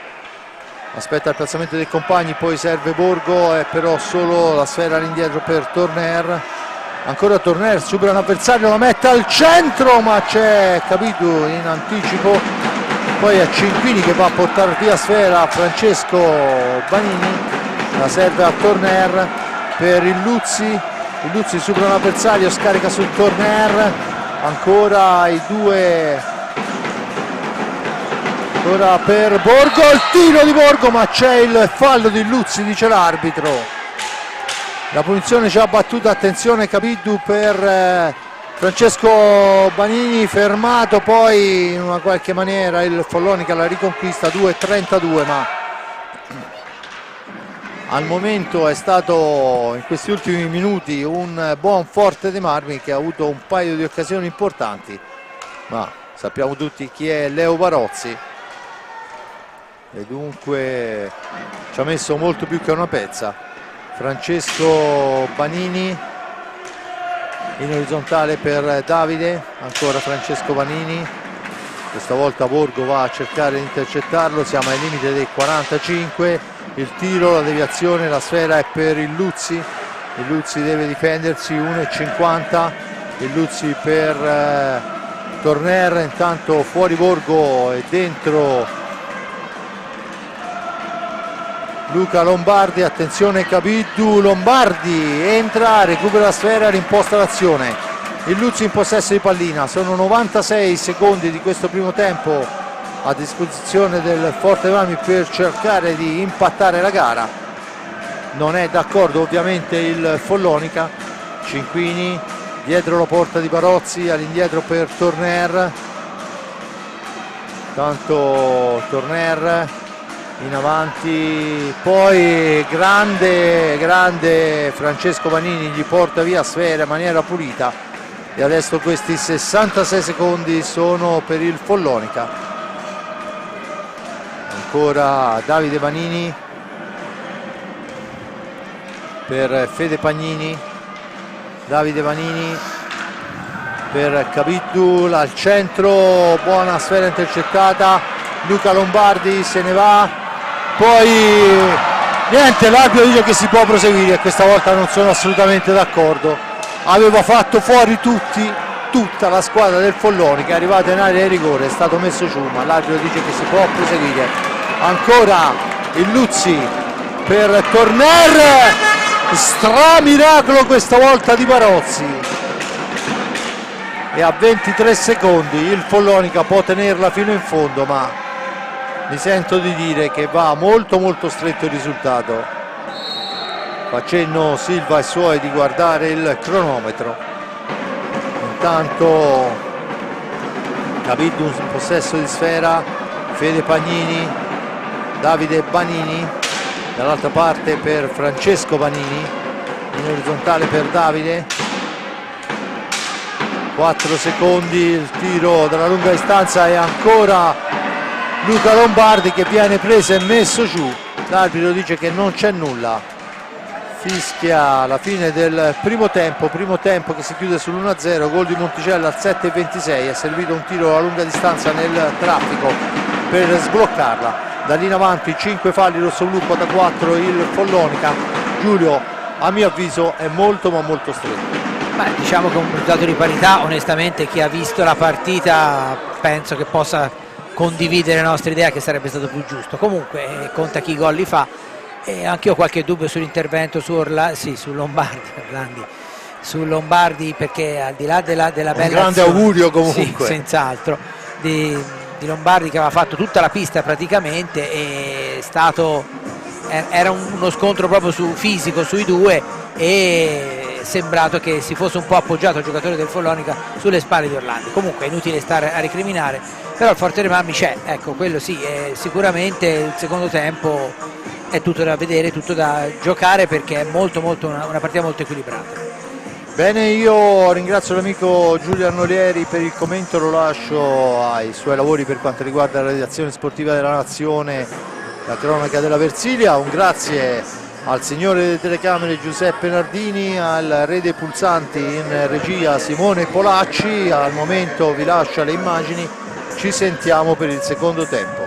aspetta il piazzamento dei compagni, poi serve Borgo e però solo la Sfera all'indietro per Torner, ancora Torner, supera un avversario, la mette al centro ma c'è Cabiddu in anticipo, poi è Cinquini che va a portare via Sfera, Francesco Banini, la serve a Torner per il Luzzi supera un avversario, scarica sul Torner, ancora i due, ora per Borgo, il tiro di Borgo ma c'è il fallo di Luzzi, dice l'arbitro. La punizione già battuta, attenzione Cabiddu per Francesco Banini, fermato poi in una qualche maniera il Follonica, la riconquista, 2:32, ma al momento è stato in questi ultimi minuti un buon Forte dei Marmi che ha avuto un paio di occasioni importanti, ma sappiamo tutti chi è Leo Barozzi e dunque ci ha messo molto più che una pezza. Francesco Banini in orizzontale per Davide, ancora Francesco Banini, questa volta Borgo va a cercare di intercettarlo, siamo ai limiti dei 45, il tiro, la deviazione, la Sfera è per il Luzzi deve difendersi, 1:50, il Luzzi per Torner, intanto fuori Borgo e dentro Luca Lombardi, attenzione Cabiddu, Lombardi entra, recupera la Sfera, rimposta l'azione, il Luzzi in possesso di pallina, sono 96 secondi di questo primo tempo a disposizione del Forte dei Marmi per cercare di impattare la gara. Non è d'accordo ovviamente il Follonica, Cinquini dietro la porta di Barozzi, all'indietro per Torner, tanto Torner in avanti, poi grande Francesco Banini gli porta via Sfera in maniera pulita e adesso questi 66 secondi sono per il Follonica. Ancora Davide Banini per Fede Pagnini, Davide Banini per Cabiddu, al centro, buona Sfera intercettata, Luca Lombardi se ne va, poi niente, l'arbitro dice che si può proseguire e questa volta non sono assolutamente d'accordo, aveva fatto fuori tutta la squadra del Follonica, è arrivata in area di rigore, è stato messo giù, ma l'arbitro dice che si può proseguire. Ancora il Luzzi per Torner, stramiracolo questa volta di Barozzi e a 23 secondi il Follonica può tenerla fino in fondo, ma mi sento di dire che va molto stretto il risultato. Facendo Silva e suoi di guardare il cronometro, intanto Cabiddu in possesso di Sfera, Fede Pagnini, Davide Banini, dall'altra parte per Francesco Banini, in orizzontale per Davide, 4 secondi, il tiro dalla lunga distanza e ancora Luca Lombardi che viene preso e messo giù, l'arbitro dice che non c'è nulla, fischia la fine del primo tempo che si chiude sull'1-0, gol di Monticella al 7:26, è servito un tiro alla lunga distanza nel traffico per sbloccarla. Da lì in avanti 5 falli rossoblu, quota 4 il Follonica. Giulio, a mio avviso è molto stretto. Beh, diciamo che un risultato di parità, onestamente chi ha visto la partita penso che possa condividere la nostra idea che sarebbe stato più giusto. Comunque conta chi gol li fa e anche io ho qualche dubbio sull'intervento su Lombardi, perché al di là della bella grande azione, augurio comunque. sì, senz'altro. di Lombardi, che aveva fatto tutta la pista praticamente, e era uno scontro proprio fisico sui due, e è sembrato che si fosse un po' appoggiato il giocatore del Follonica sulle spalle di Orlandi. Comunque è inutile stare a recriminare, però il Forte dei Marmi c'è, ecco, quello sì, sicuramente il secondo tempo è tutto da vedere, tutto da giocare, perché è una partita molto equilibrata. Bene, io ringrazio l'amico Giulio Arnolieri per il commento, lo lascio ai suoi lavori per quanto riguarda la redazione sportiva della Nazione, la cronaca della Versilia. Un grazie al signore delle telecamere Giuseppe Nardini, al re dei pulsanti in regia Simone Polacci. Al momento vi lascio le immagini, ci sentiamo per il secondo tempo.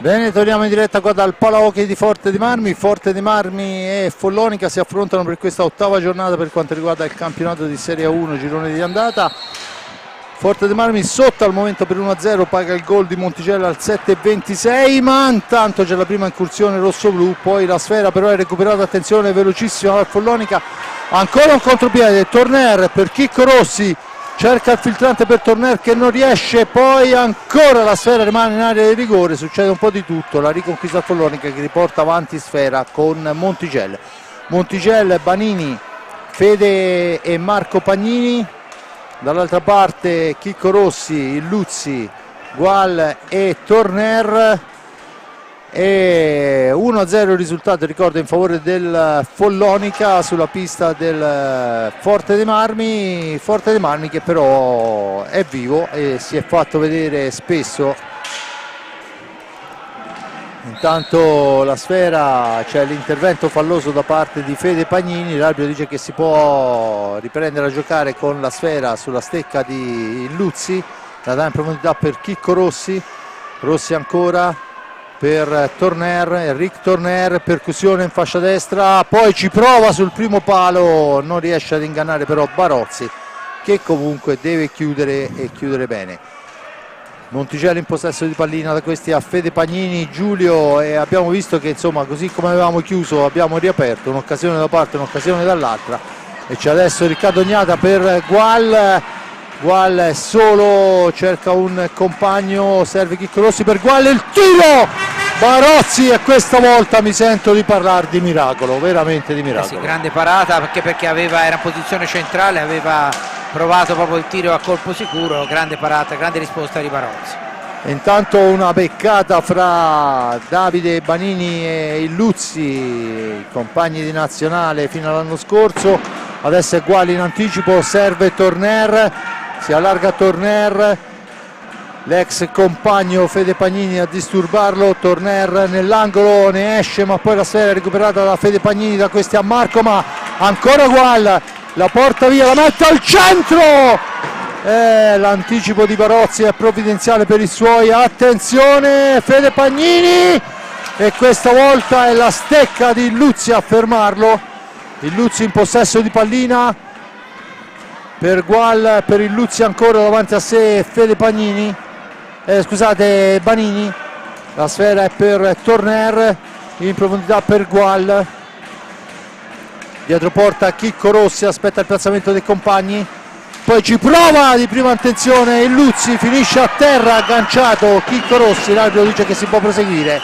Bene, torniamo in diretta qua dal Palahockey di Forte dei Marmi. Forte dei Marmi e Follonica si affrontano per questa ottava giornata per quanto riguarda il campionato di Serie 1 girone di andata. Forte dei Marmi sotto al momento per 1-0, paga il gol di Monticello al 7:26, ma intanto c'è la prima incursione rosso-blu, poi la sfera però è recuperata, attenzione, velocissima dal Follonica, ancora un contropiede, Torner per Chicco Rossi, cerca il filtrante per Torner che non riesce, poi ancora la sfera rimane in area di rigore, succede un po' di tutto, la riconquista Follonica che riporta avanti sfera con Monticello. Monticello, Banini, Fede e Marco Pagnini, dall'altra parte Chicco Rossi, Illuzzi, Gual e Torner, e 1-0 il risultato, ricordo, in favore del Follonica sulla pista del Forte dei Marmi. Forte dei Marmi che però è vivo e si è fatto vedere spesso. Intanto la sfera, c'è l'intervento falloso da parte di Fede Pagnini, l'arbitro dice che si può riprendere a giocare con la sfera sulla stecca di Illuzzi, la dà in profondità per Chicco Rossi, Rossi ancora per Torner, Enric Torner, percussione in fascia destra, poi ci prova sul primo palo, non riesce ad ingannare però Barozzi che comunque deve chiudere e chiudere bene. Monticello in possesso di pallina, da questi a Fede Pagnini, Giulio, e abbiamo visto che insomma così come avevamo chiuso abbiamo riaperto, un'occasione da parte, un'occasione dall'altra, e c'è adesso Riccardo Ognata per Gual, Gual è solo, cerca un compagno, serve Chicco Rossi per Gual, il tiro, Barozzi, e questa volta mi sento di parlare di miracolo, veramente di miracolo. Sì, grande parata perché era in posizione centrale, aveva provato proprio il tiro a colpo sicuro, grande parata, grande risposta di Barozzi. Intanto una beccata fra Davide Banini e Illuzzi, compagni di nazionale fino all'anno scorso, adesso è Gual in anticipo, serve Torner, si allarga Torner, l'ex compagno Fede Pagnini a disturbarlo, Torner nell'angolo, ne esce ma poi la sfera è recuperata da Fede Pagnini, da questi a Marco, ma ancora Gual, la porta via, la mette al centro, l'anticipo di Barozzi è provvidenziale per i suoi, attenzione Fede Pagnini, e questa volta è la stecca di Illuzzi a fermarlo, Illuzzi in possesso di pallina per Gual, per Illuzzi ancora davanti a sé Fede Pagnini, scusate Banini, la sfera è per Torner, in profondità per Gual, dietro porta Chicco Rossi, aspetta il piazzamento dei compagni, poi ci prova di prima intenzione Illuzzi, finisce a terra agganciato Chicco Rossi, l'arbitro dice che si può proseguire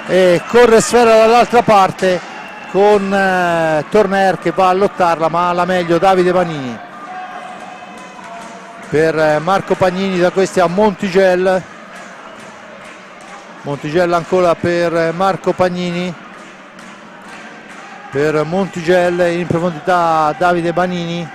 e corre sfera dall'altra parte con Torner che va a lottarla, ma alla meglio Davide Banini per Marco Pagnini, da questi a Monticello, Monticello ancora per Marco Pagnini, per Monticello, in profondità Davide Banini,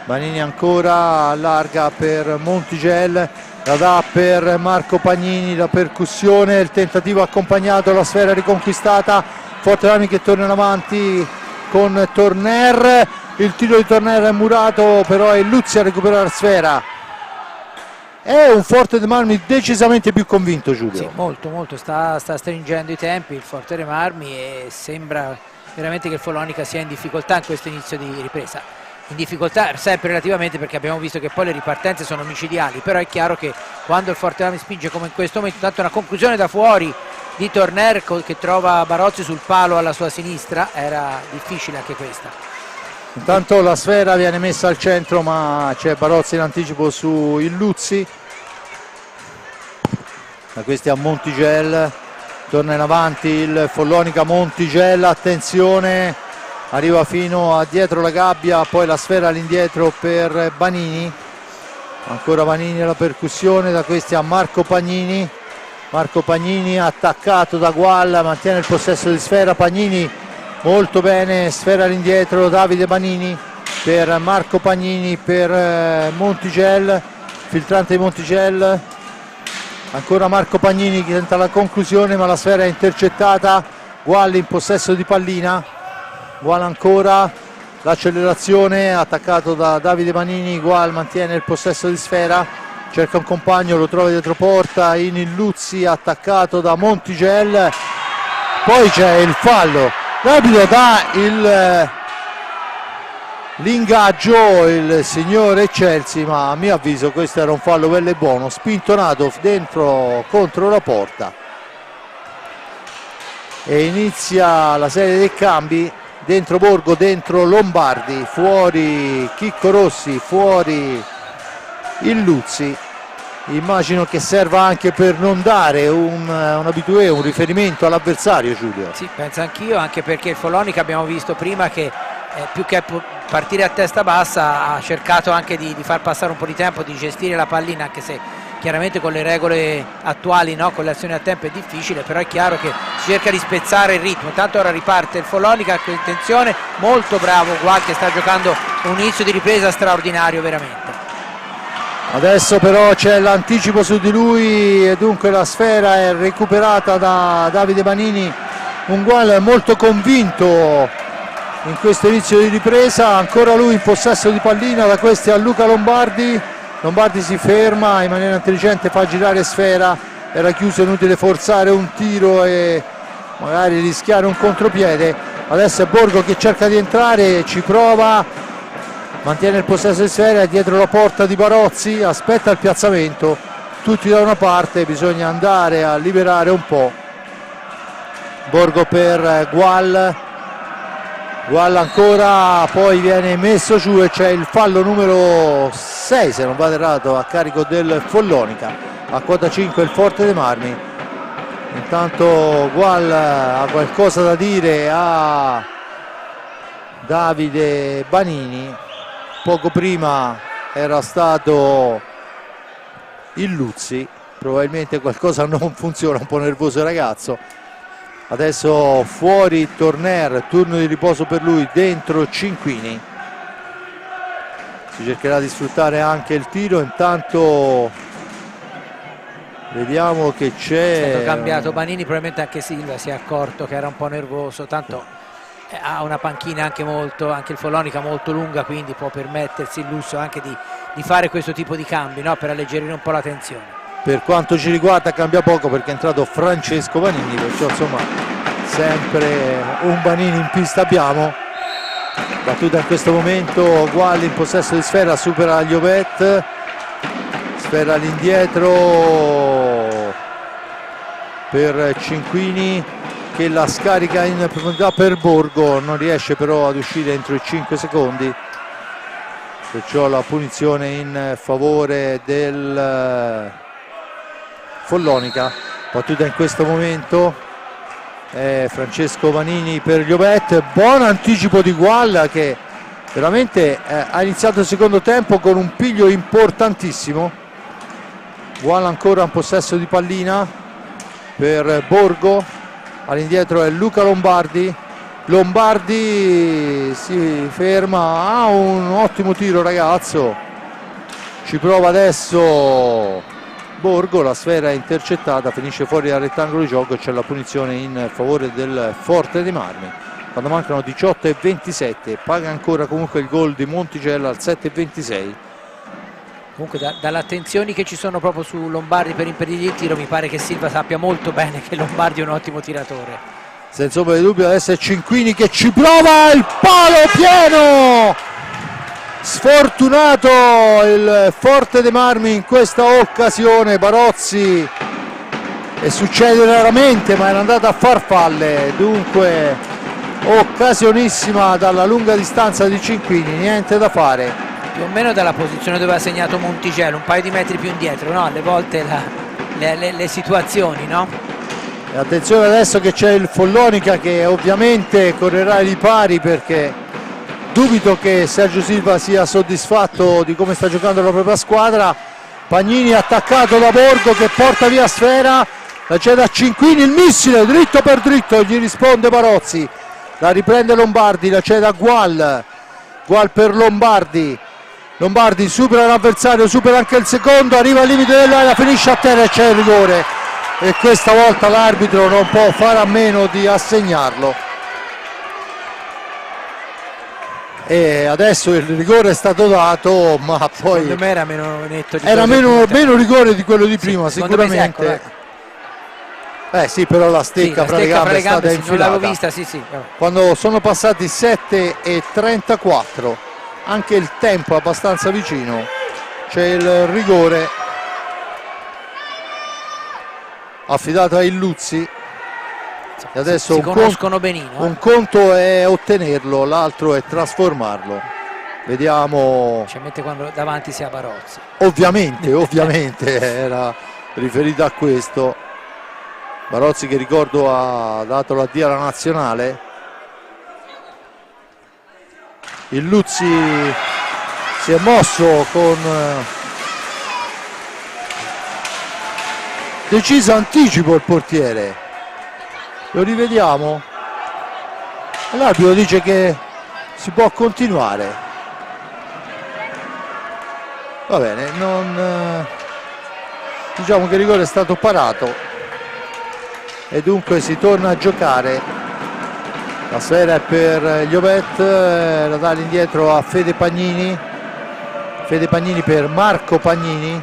Banini ancora allarga per Monticello, la dà per Marco Pagnini, la percussione, il tentativo accompagnato, la sfera riconquistata, Forte Marmi che torna in avanti con Torner, il tiro di Torner è murato, però è Illuzzi a recuperare la sfera. È un Forte dei Marmi decisamente più convinto, Giulio. Sì, molto, sta stringendo i tempi il Forte dei Marmi e sembra veramente che il Follonica sia in difficoltà in questo inizio di ripresa. In difficoltà sempre relativamente, perché abbiamo visto che poi le ripartenze sono micidiali, però è chiaro che quando il Forte dei Marmi spinge come in questo momento, tanto una conclusione da fuori di Torner che trova Barozzi sul palo alla sua sinistra, era difficile anche questa. Intanto la sfera viene messa al centro, ma c'è Barozzi in anticipo su Illuzzi, da questi a Monticello, torna in avanti il Follonica, Monticello, attenzione, arriva fino a dietro la gabbia, poi la sfera all'indietro per Banini, ancora Banini alla percussione, da questi a Marco Pagnini, Marco Pagnini attaccato da Gual, mantiene il possesso di sfera, Pagnini molto bene, sfera all'indietro, Davide Banini per Marco Pagnini, per Monticello, filtrante di Monticello, ancora Marco Pagnini che tenta la conclusione ma la sfera è intercettata, Gual in possesso di pallina, Gual ancora, l'accelerazione, attaccato da Davide Banini, Gual mantiene il possesso di sfera, cerca un compagno, lo trova dietro porta in Illuzzi, attaccato da Montigel, poi c'è il fallo, l'arbitro dà l'ingaggio, il signore Chelsea, ma a mio avviso questo era un fallo bello e buono, spintonato dentro contro la porta. E inizia la serie dei cambi, dentro Borgo, dentro Lombardi, fuori Chicco Rossi, fuori Illuzzi. Immagino che serva anche per non dare un abitué, un riferimento all'avversario, Giulio. Sì, penso anch'io, anche perché il Follonica abbiamo visto prima che più che partire a testa bassa ha cercato anche di far passare un po' di tempo, di gestire la pallina, anche se chiaramente con le regole attuali, no, con le azioni a tempo è difficile, però è chiaro che si cerca di spezzare il ritmo. Intanto ora riparte il Follonica con intenzione, molto bravo Gual che sta giocando un inizio di ripresa straordinario veramente. Adesso però c'è l'anticipo su di lui e dunque la sfera è recuperata da Davide Banini, un Gual molto convinto in questo inizio di ripresa, ancora lui in possesso di pallina, da questi a Luca Lombardi. Lombardi si ferma in maniera intelligente, fa girare sfera, era chiuso, inutile forzare un tiro e magari rischiare un contropiede. Adesso è Borgo che cerca di entrare, ci prova, mantiene il possesso di sfera, è dietro la porta di Barozzi, aspetta il piazzamento, tutti da una parte, bisogna andare a liberare un po'. Borgo per Gual ancora, poi viene messo giù e c'è il fallo numero 6 se non vado errato a carico del Follonica. A quota 5 il Forte dei Marmi. Intanto Gual ha qualcosa da dire a Davide Banini, poco prima era stato Illuzzi, probabilmente qualcosa non funziona, un po' nervoso il ragazzo. Adesso fuori Torner, turno di riposo per lui, dentro Cinquini. Si cercherà di sfruttare anche il tiro, intanto vediamo che c'è... È stato cambiato Banini, probabilmente anche Silva si è accorto che era un po' nervoso, tanto ha una panchina anche il Follonica molto lunga, quindi può permettersi il lusso anche di fare questo tipo di cambi, no? Per alleggerire un po' la tensione. Per quanto ci riguarda cambia poco perché è entrato Francesco Banini, perciò insomma sempre un Banini in pista abbiamo. Battuta in questo momento, Gual in possesso di sfera, supera Liobet, sfera all'indietro per Cinquini che la scarica in profondità per Borgo, non riesce però ad uscire entro i 5 secondi, perciò la punizione in favore del Follonica. Battuta in questo momento Francesco Banini per Liobet, buon anticipo di Gual che veramente ha iniziato il secondo tempo con un piglio importantissimo. Gual ancora in possesso di pallina per Borgo, all'indietro è Luca Lombardi si ferma, ha un ottimo tiro ragazzo, ci prova adesso Borgo, la sfera è intercettata, finisce fuori dal rettangolo di gioco e c'è la punizione in favore del Forte dei Marmi quando mancano 18:27. Paga ancora comunque il gol di Montigella al 7:26. Comunque dalle attenzioni che ci sono proprio su Lombardi per impedire il tiro, mi pare che Silva sappia molto bene che Lombardi è un ottimo tiratore. Senza ombra di dubbio. Adesso è Cinquini che ci prova, il palo pieno, sfortunato il Forte dei Marmi in questa occasione. Barozzi, e succede raramente ma era andata a farfalle, dunque occasionissima dalla lunga distanza di Cinquini, niente da fare. Più o meno dalla posizione dove ha segnato Monticello, un paio di metri più indietro, no? Alle volte le situazioni, no? E attenzione adesso che c'è il Follonica che ovviamente correrà ai ripari, perché dubito che Sergio Silva sia soddisfatto di come sta giocando la propria squadra. Pagnini attaccato da Borgo che porta via sfera, la cede a Cinquini, il missile dritto per dritto, gli risponde Barozzi, la riprende Lombardi, la cede a Gual per Lombardi supera l'avversario, supera anche il secondo, arriva al limite dell'area, finisce a terra e c'è il rigore e questa volta l'arbitro non può fare a meno di assegnarlo. e adesso il rigore è stato dato, ma poi secondo me era meno netto di era quello meno rigore di quello di prima, sicuramente. Sì, però la stecca fra le gambe è stata infilata. Non l'avevo vista, sì. Quando sono passati 7:34, anche il tempo è abbastanza vicino, c'è il rigore affidato a Illuzzi. E adesso si conoscono benino. Un conto è ottenerlo, l'altro è trasformarlo. Vediamo. Specialmente quando davanti sia Barozzi. Ovviamente era riferito a questo. Barozzi, che ricordo ha dato l'addio alla nazionale. Illuzzi si è mosso con deciso anticipo il portiere. Lo rivediamo. L'arbitro dice che si può continuare. Va bene, diciamo che il rigore è stato parato e dunque si torna a giocare. La sfera è per Llobet, la dà indietro a Fede Pagnini per Marco Pagnini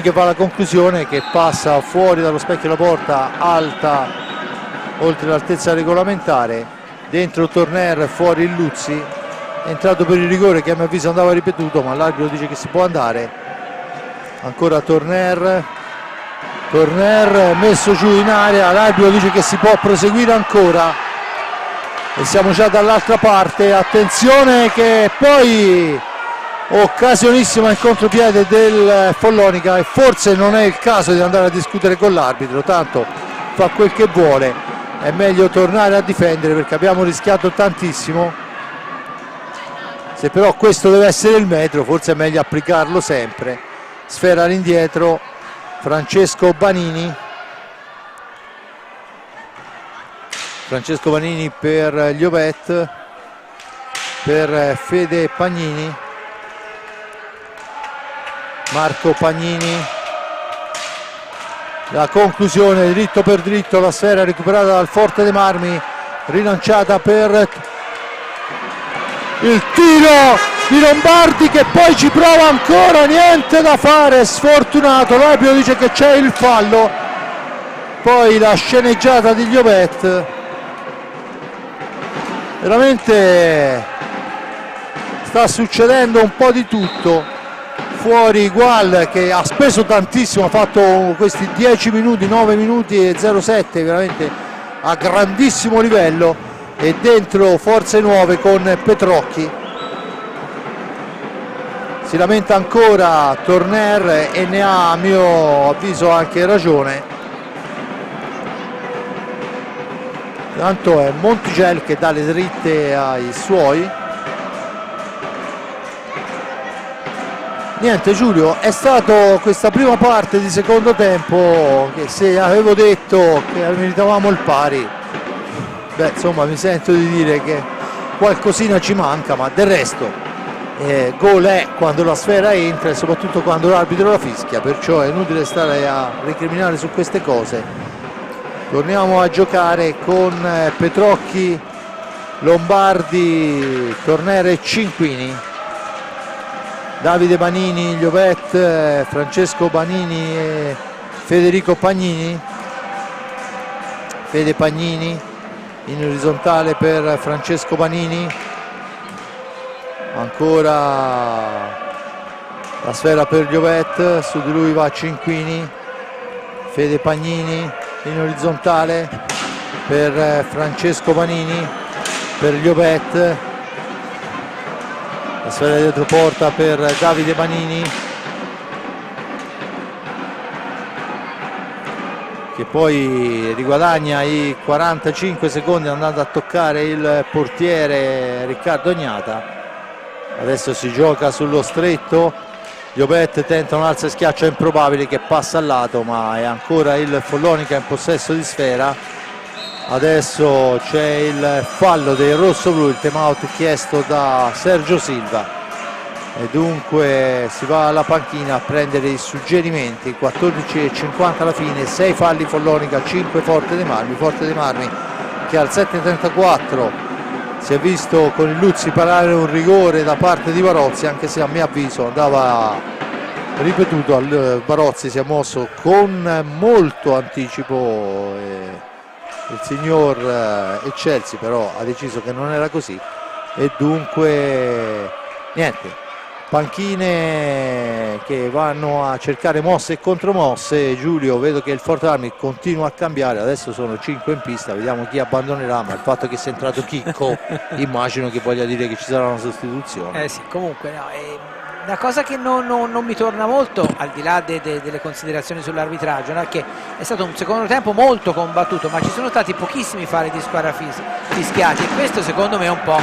che fa la conclusione, che passa fuori dallo specchio della porta, alta oltre l'altezza regolamentare, dentro Torner, fuori Illuzzi, è entrato per il rigore che a mio avviso andava ripetuto, ma l'arbitro dice che si può andare. Ancora Torner messo giù in area, l'arbitro dice che si può proseguire ancora e siamo già dall'altra parte. Attenzione che poi occasionissima il contropiede del Follonica e forse non è il caso di andare a discutere con l'arbitro, tanto fa quel che vuole, è meglio tornare a difendere perché abbiamo rischiato tantissimo. Se però questo deve essere il metro, forse è meglio applicarlo sempre. Sfera all'indietro, Francesco Banini per Llobet, per Fede Pagnini, Marco Pagnini, la conclusione dritto per dritto, la sfera recuperata dal Forte dei Marmi, rilanciata per il tiro di Lombardi che poi ci prova ancora, niente da fare, sfortunato, l'arbitro dice che c'è il fallo. Poi la sceneggiata di Llobet, veramente sta succedendo un po' di tutto. Fuori Gual che ha speso tantissimo, ha fatto questi 10 minuti, 9 minuti e 07 veramente a grandissimo livello, e dentro forze nuove con Petrocchi. Si lamenta ancora Torner e ne ha a mio avviso anche ragione. Tanto è Montigel che dà le dritte ai suoi. Niente Giulio, è stato questa prima parte di secondo tempo che, se avevo detto che meritavamo il pari, beh insomma mi sento di dire che qualcosina ci manca, ma del resto gol è quando la sfera entra e soprattutto quando l'arbitro la fischia, perciò è inutile stare a recriminare su queste cose. Torniamo a giocare con Petrocchi, Lombardi, Tornere e Cinquini. Davide Banini, Llobet, Francesco Banini e Federico Pagnini. Fede Pagnini in orizzontale per Francesco Banini, ancora la sfera per Llobet, su di lui va Cinquini, Fede Pagnini in orizzontale per Francesco Banini, per Llobet, la sfera dietro porta per Davide Banini che poi riguadagna i 45 secondi andando a toccare il portiere Riccardo Ognata. Adesso si gioca sullo stretto, Llobet tenta un alza e schiaccia improbabile che passa al lato, ma è ancora il Follonica in possesso di sfera. Adesso c'è il fallo dei rossoblu, il time out chiesto da Sergio Silva e dunque si va alla panchina a prendere i suggerimenti. 14:50 alla fine, 6 falli Follonica, 5 Forte dei Marmi che al 7:34 si è visto con il Luzzi parare un rigore da parte di Barozzi, anche se a mio avviso andava ripetuto. Barozzi si è mosso con molto anticipo, il signor Eccelsi però ha deciso che non era così e dunque niente, panchine che vanno a cercare mosse e contromosse. Giulio, vedo che il Forte Armi continua a cambiare, adesso sono 5 in pista, vediamo chi abbandonerà, ma il fatto che sia entrato Chicco immagino che voglia dire che ci sarà una sostituzione. Sì, comunque no, una cosa che non mi torna molto, al di là delle considerazioni sull'arbitraggio, no, è che è stato un secondo tempo molto combattuto, ma ci sono stati pochissimi falli di squadra fischiati, e questo secondo me è un po'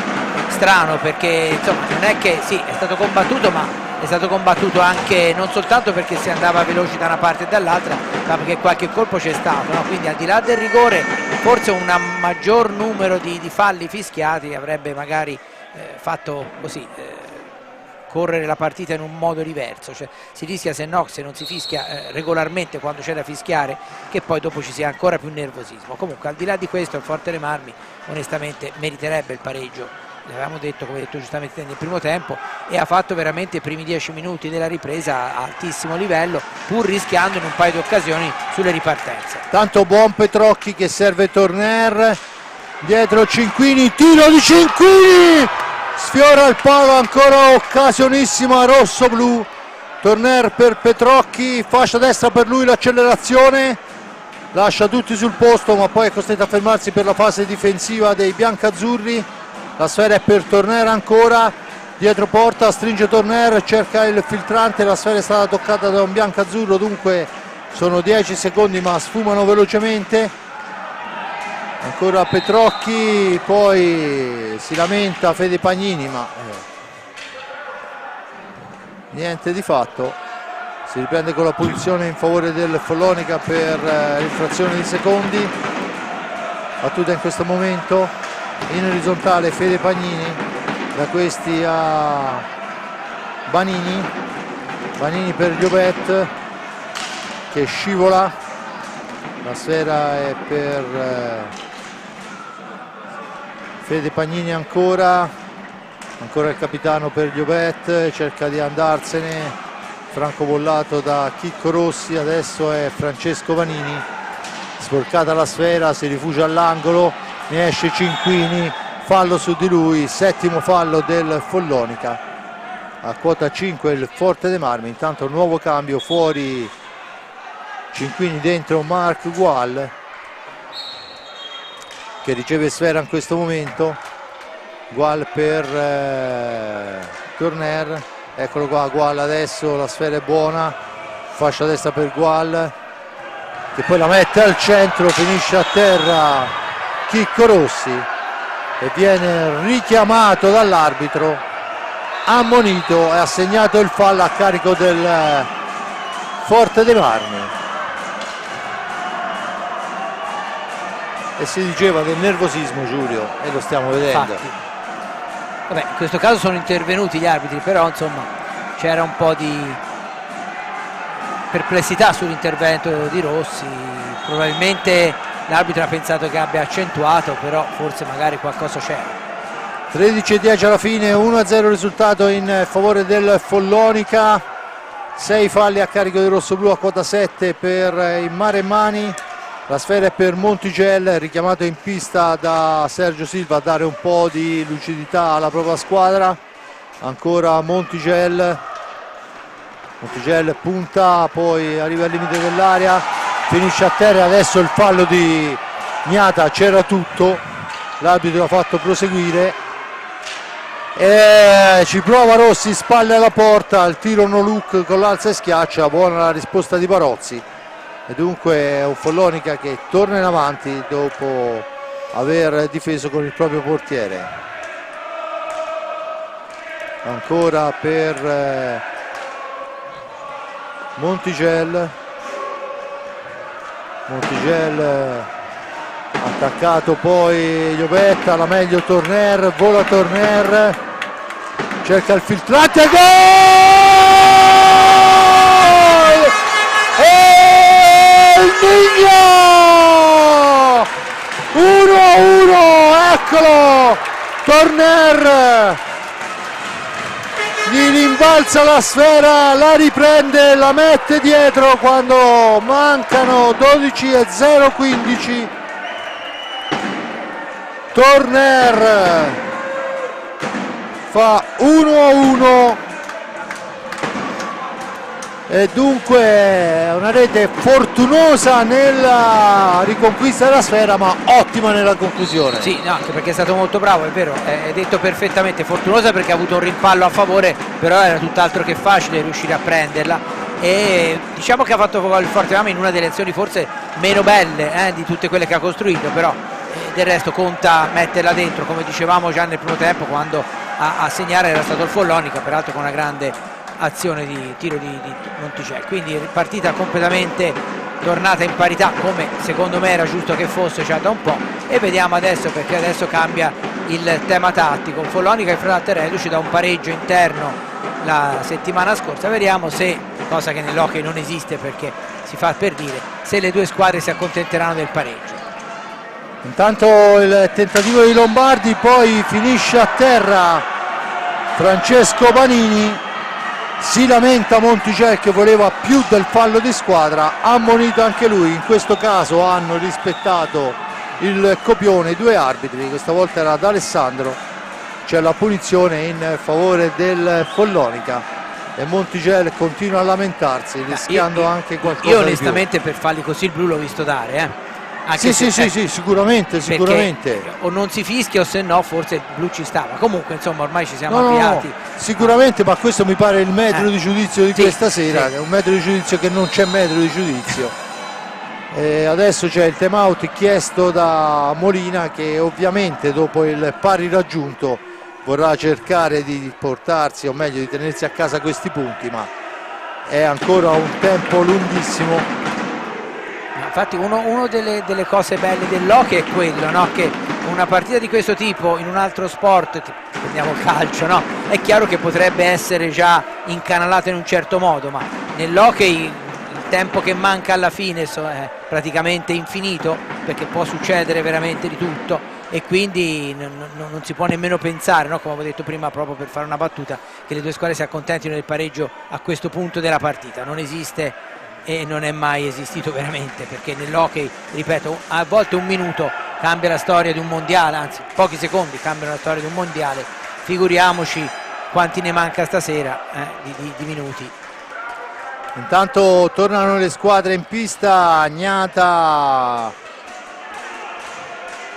strano, perché insomma non è che sì, è stato combattuto, ma è stato combattuto anche non soltanto perché si andava veloci da una parte e dall'altra, ma perché qualche colpo c'è stato, no? Quindi al di là del rigore forse un maggior numero di falli fischiati avrebbe magari fatto così correre la partita in un modo diverso, cioè si rischia, se no, se non si fischia regolarmente quando c'è da fischiare, che poi dopo ci sia ancora più nervosismo. Comunque al di là di questo il Forte dei Marmi onestamente meriterebbe il pareggio, l'avevamo detto, come detto giustamente nel primo tempo, e ha fatto veramente i primi 10 minuti della ripresa a altissimo livello, pur rischiando in un paio di occasioni sulle ripartenze. Tanto buon Petrocchi che serve Torner, dietro Cinquini, tiro di Cinquini, sfiora il palo, ancora occasionissima rosso-blu. Torner per Petrocchi, fascia destra per lui, l'accelerazione, lascia tutti sul posto ma poi è costretto a fermarsi per la fase difensiva dei biancazzurri. La sfera è per Torner ancora, dietro porta, stringe Torner, cerca il filtrante, la sfera è stata toccata da un biancazzurro, dunque sono 10 secondi ma sfumano velocemente. Ancora Petrocchi, poi si lamenta Fede Pagnini, ma niente di fatto. Si riprende con la punizione in favore del Follonica per infrazione di secondi. Battuta in questo momento in orizzontale Fede Pagnini, da questi a Banini, Banini per Liobet che scivola, la sfera è per Fede Pagnini ancora il capitano per Liobet, cerca di andarsene, francobollato da Chicco Rossi, adesso è Francesco Vanini, sporcata la sfera, si rifugia all'angolo, ne esce Cinquini, fallo su di lui, settimo fallo del Follonica, a quota 5 il Forte dei Marmi. Intanto nuovo cambio, fuori Cinquini, dentro Marc Gual che riceve sfera in questo momento. Gual per Torner, eccolo qua Gual, adesso la sfera è buona, fascia destra per Gual che poi la mette al centro, finisce a terra Chicco Rossi e viene richiamato dall'arbitro, ammonito e assegnato il fallo a carico del Forte dei Marmi. E si diceva del nervosismo, Giulio, e lo stiamo vedendo. Infatti. Vabbè, in questo caso sono intervenuti gli arbitri, però insomma c'era un po' di perplessità sull'intervento di Rossi, probabilmente l'arbitro ha pensato che abbia accentuato, però forse magari qualcosa c'era. 13-10 alla fine, 1-0 risultato in favore del Follonica, 6 falli a carico del rossoblu a quota 7 per i Maremmani. La sfera è per Montigel, richiamato in pista da Sergio Silva a dare un po' di lucidità alla propria squadra. Ancora Montigel punta, poi arriva al limite dell'area, finisce a terra, adesso il fallo di Gnata, c'era tutto, l'arbitro ha fatto proseguire e ci prova Rossi, spalle alla porta, il tiro no look con l'alza e schiaccia, buona la risposta di Barozzi. E dunque è un Follonica che torna in avanti dopo aver difeso con il proprio portiere. Ancora per Montigel attaccato, poi Liobetta, la meglio Torner, vola Torner, cerca il filtrante, gol! Migno 1-1, eccolo Turner gli rimbalza la sfera, la riprende, la mette dietro quando mancano 12:015. Turner fa 1-1 e dunque è una rete fortunosa nella riconquista della sfera, ma ottima nella conclusione. Sì, no, anche perché è stato molto bravo, è vero, è detto perfettamente, fortunosa perché ha avuto un rimpallo a favore, però era tutt'altro che facile riuscire a prenderla, e diciamo che ha fatto il Forte Marmi in una delle azioni forse meno belle di tutte quelle che ha costruito, però del resto conta metterla dentro, come dicevamo già nel primo tempo, quando a segnare era stato il Follonica, peraltro con una grande azione di tiro di Monticelli. Quindi partita completamente tornata in parità, come secondo me era giusto che fosse già da un po', e vediamo adesso, perché adesso cambia il tema tattico. Follonica e Frate reduci da un pareggio interno la settimana scorsa, vediamo se, cosa che nell'hockey non esiste perché si fa per dire, se le due squadre si accontenteranno del pareggio. Intanto il tentativo di Lombardi, poi finisce a terra Francesco Banini. Si lamenta Monticelli che voleva più del fallo di squadra, ha ammonito anche lui. In questo caso hanno rispettato il copione i due arbitri, questa volta era D'Alessandro. C'è la punizione in favore del Follonica e Monticelli continua a lamentarsi, rischiando anche qualcosa io di onestamente più. Per falli così il blu l'ho visto dare, Anche sì, sicuramente. O non si fischia o se no forse il blu ci stava. Comunque insomma ormai ci siamo avviati. No, sicuramente, ma questo mi pare il metro di giudizio di questa sera, sì. È un metro di giudizio che non c'è metro di giudizio. E adesso c'è il time out chiesto da Molina, che ovviamente dopo il pari raggiunto vorrà cercare di portarsi, o meglio di tenersi a casa questi punti, ma è ancora un tempo lunghissimo. Infatti uno delle cose belle dell'hockey è quello, no? Che una partita di questo tipo in un altro sport, prendiamo il calcio, no? È chiaro che potrebbe essere già incanalata in un certo modo, ma nell'hockey il tempo che manca alla fine è praticamente infinito, perché può succedere veramente di tutto, e quindi non si può nemmeno pensare, no? Come avevo detto prima, proprio per fare una battuta, che le due squadre si accontentino del pareggio a questo punto della partita. Non esiste e non è mai esistito veramente, perché nell'hockey, ripeto, a volte un minuto cambia la storia di un mondiale, anzi pochi secondi cambiano la storia di un mondiale, figuriamoci quanti ne manca stasera di minuti. Intanto tornano le squadre in pista. Agnata,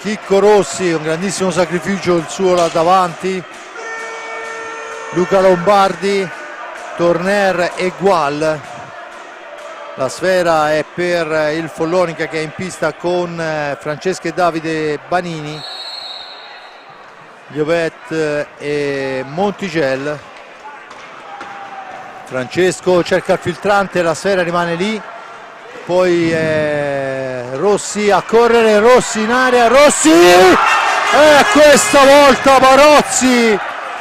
Chicco Rossi, un grandissimo sacrificio il suo là davanti, Luca Lombardi, Turner e Gual. La sfera è per il Follonica, che è in pista con Francesco e Davide Banini, Llobet e Monticelli. Francesco cerca il filtrante, la sfera rimane lì, poi Rossi a correre, Rossi in area, Rossi, e questa volta Barozzi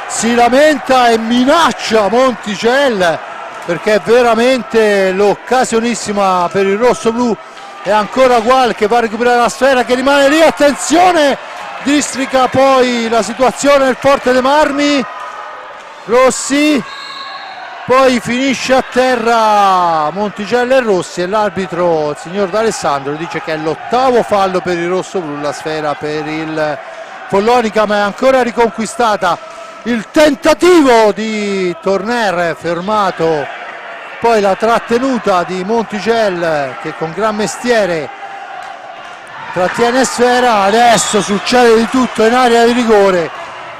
si lamenta e minaccia Monticelli, perché è veramente l'occasionissima per il rosso-blu. E ancora Gual che va a recuperare la sfera, che rimane lì, attenzione, districa poi la situazione il Forte dei Marmi, Rossi, poi finisce a terra Monticelli e Rossi, e l'arbitro, il signor D'Alessandro, dice che è l'8º fallo per il rosso-blu, la sfera per il Follonica, ma è ancora riconquistata. Il tentativo di Turner fermato, poi la trattenuta di Monticelli che con gran mestiere trattiene sfera. Adesso succede di tutto in area di rigore,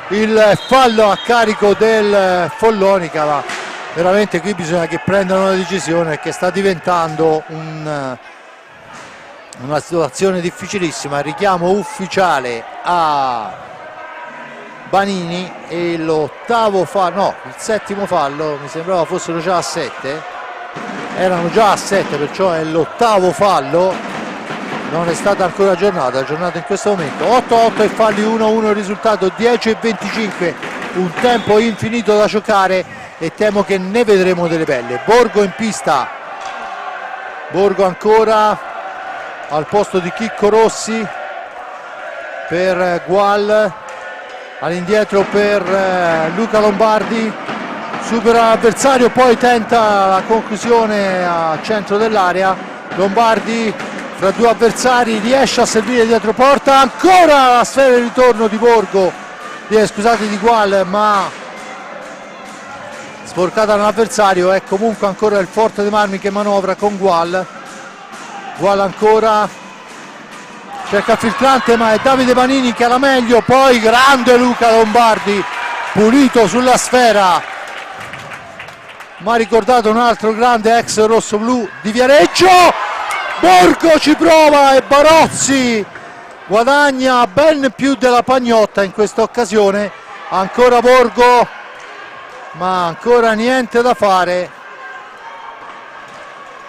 il fallo a carico del Follonica, ma veramente qui bisogna che prendano una decisione, perché sta diventando una situazione difficilissima. Richiamo ufficiale a Banini e il settimo fallo, mi sembrava fossero già a 7, erano già a 7, perciò è l'8º fallo, non è stata ancora aggiornata in questo momento. 8-8 e falli 1-1, il risultato 10-25, un tempo infinito da giocare e temo che ne vedremo delle belle. Borgo in pista, Borgo ancora al posto di Chicco Rossi per Gual, all'indietro per Luca Lombardi, supera l'avversario, poi tenta la conclusione a centro dell'area. Lombardi fra due avversari riesce a servire dietro porta, ancora la sfera di ritorno di Borgo, scusate, di Gual, ma sporcata dall'avversario. È comunque ancora il Forte dei Marmi che manovra con Gual ancora, cerca il filtrante, ma è Davide Panini che ha la meglio, poi grande Luca Lombardi, pulito sulla sfera. Mi ha ricordato un altro grande ex rossoblu di Viareggio. Borgo ci prova e Barozzi guadagna ben più della pagnotta in questa occasione. Ancora Borgo, ma ancora niente da fare.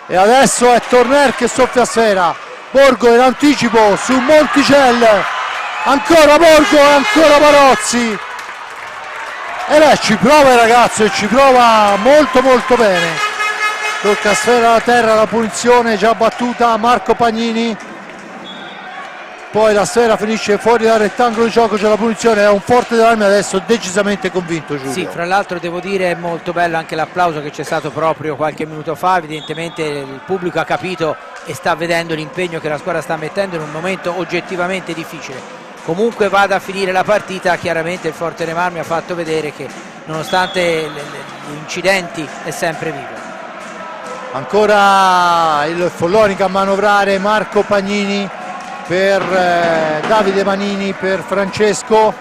E adesso è Torner che soffia sfera. Borgo in anticipo su Monticel, ancora Borgo e ancora Barozzi. E lei ci prova il ragazzo e ci prova molto molto bene. Tocca sfera alla terra, la punizione già battuta, Marco Pagnini. Poi la sfera finisce fuori dal rettangolo di gioco, c'è la punizione. È un Forte dei Marmi adesso decisamente convinto, Giulio. Sì, fra l'altro devo dire è molto bello anche l'applauso che c'è stato proprio qualche minuto fa. Evidentemente il pubblico ha capito e sta vedendo l'impegno che la squadra sta mettendo in un momento oggettivamente difficile. Comunque vada a finire la partita, chiaramente il Forte dei Marmi ha fatto vedere che nonostante gli incidenti è sempre vivo. Ancora il Follonica a manovrare, Marco Pagnini per Davide Manini, per Francesco,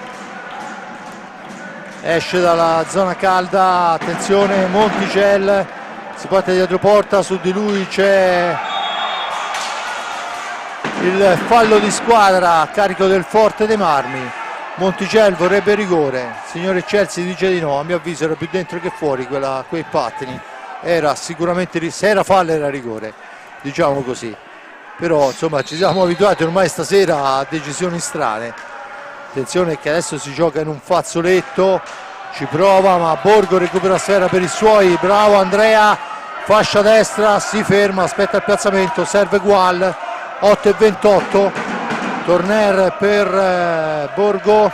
esce dalla zona calda, attenzione Monticel, si parte dietro porta, su di lui c'è il fallo di squadra a carico del Forte dei Marmi. Monticel vorrebbe rigore, il signore Chelsea dice di no, a mio avviso era più dentro che fuori quei pattini, era sicuramente, se era fallo era rigore, diciamo così. Però insomma ci siamo abituati ormai stasera a decisioni strane. Attenzione che adesso si gioca in un fazzoletto, ci prova ma Borgo recupera sfera per i suoi, bravo Andrea, fascia destra, si ferma, aspetta il piazzamento, serve Gual, 8,28, Torner per Borgo,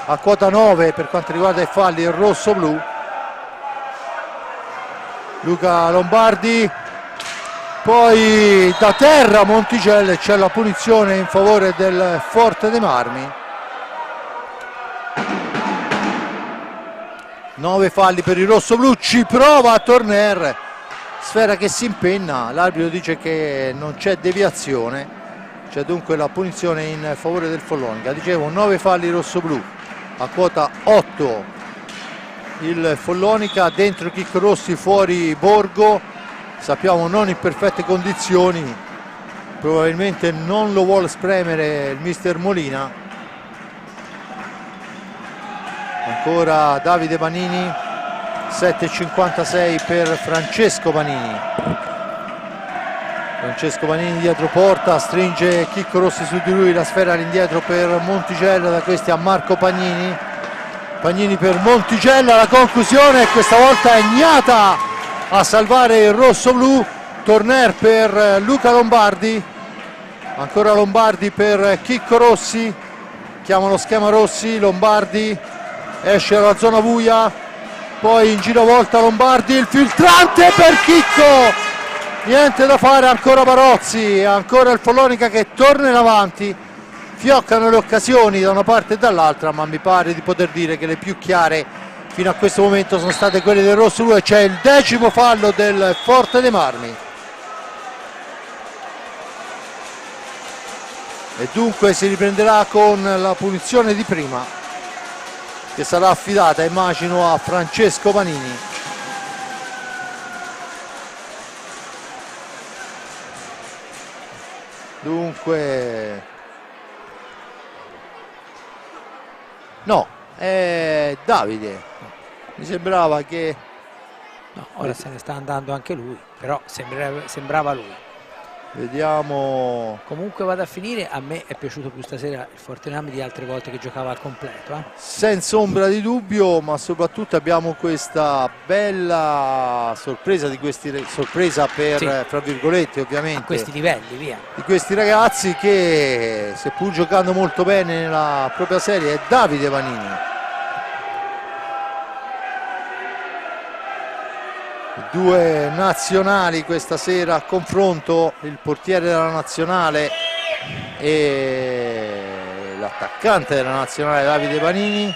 a quota 9 per quanto riguarda i falli il rosso-blu. Luca Lombardi, poi da terra Monticel, c'è la punizione in favore del Forte dei Marmi. 9 falli per il rosso-blu, ci prova a Torner, sfera che si impenna, l'arbitro dice che non c'è deviazione, c'è dunque la punizione in favore del Follonica. Dicevo 9 falli rosso-blu, a quota 8 il Follonica, dentro Chicco Rossi, fuori Borgo, sappiamo non in perfette condizioni, probabilmente non lo vuole spremere il mister Molina. Ancora Davide Panini, 7,56 per Francesco Panini. Francesco Panini dietro porta, stringe Chicco Rossi su di lui, la sfera all'indietro per Monticel, da questi a Marco Pagnini. Pagnini per Monticella, la conclusione, questa volta è Gnata a salvare il rosso-blu. Torner per Luca Lombardi, ancora Lombardi per Chicco Rossi, chiama lo schema Rossi, Lombardi esce dalla zona buia, poi in giravolta Lombardi, il filtrante per Chicco, niente da fare, ancora Barozzi, ancora il Follonica che torna in avanti. Fioccano le occasioni da una parte e dall'altra, ma mi pare di poter dire che le più chiare fino a questo momento sono state quelle del rosso-blu e c'è il 10° fallo del Forte dei Marmi. E dunque si riprenderà con la punizione di prima, che sarà affidata, immagino, a Francesco Panini. Dunque... no, è Davide, mi sembrava che... No, ora se ne sta andando anche lui, però sembrava lui. Vediamo. Comunque vada a finire, a me è piaciuto più stasera il Fortename di altre volte che giocava al completo. Senza ombra di dubbio, ma soprattutto abbiamo questa bella sorpresa sorpresa per, sì, fra virgolette ovviamente, a questi livelli, via, di questi ragazzi che, seppur giocando molto bene nella propria serie, è Davide Vanini. Due nazionali questa sera a confronto, il portiere della nazionale e l'attaccante della nazionale Davide Vanini.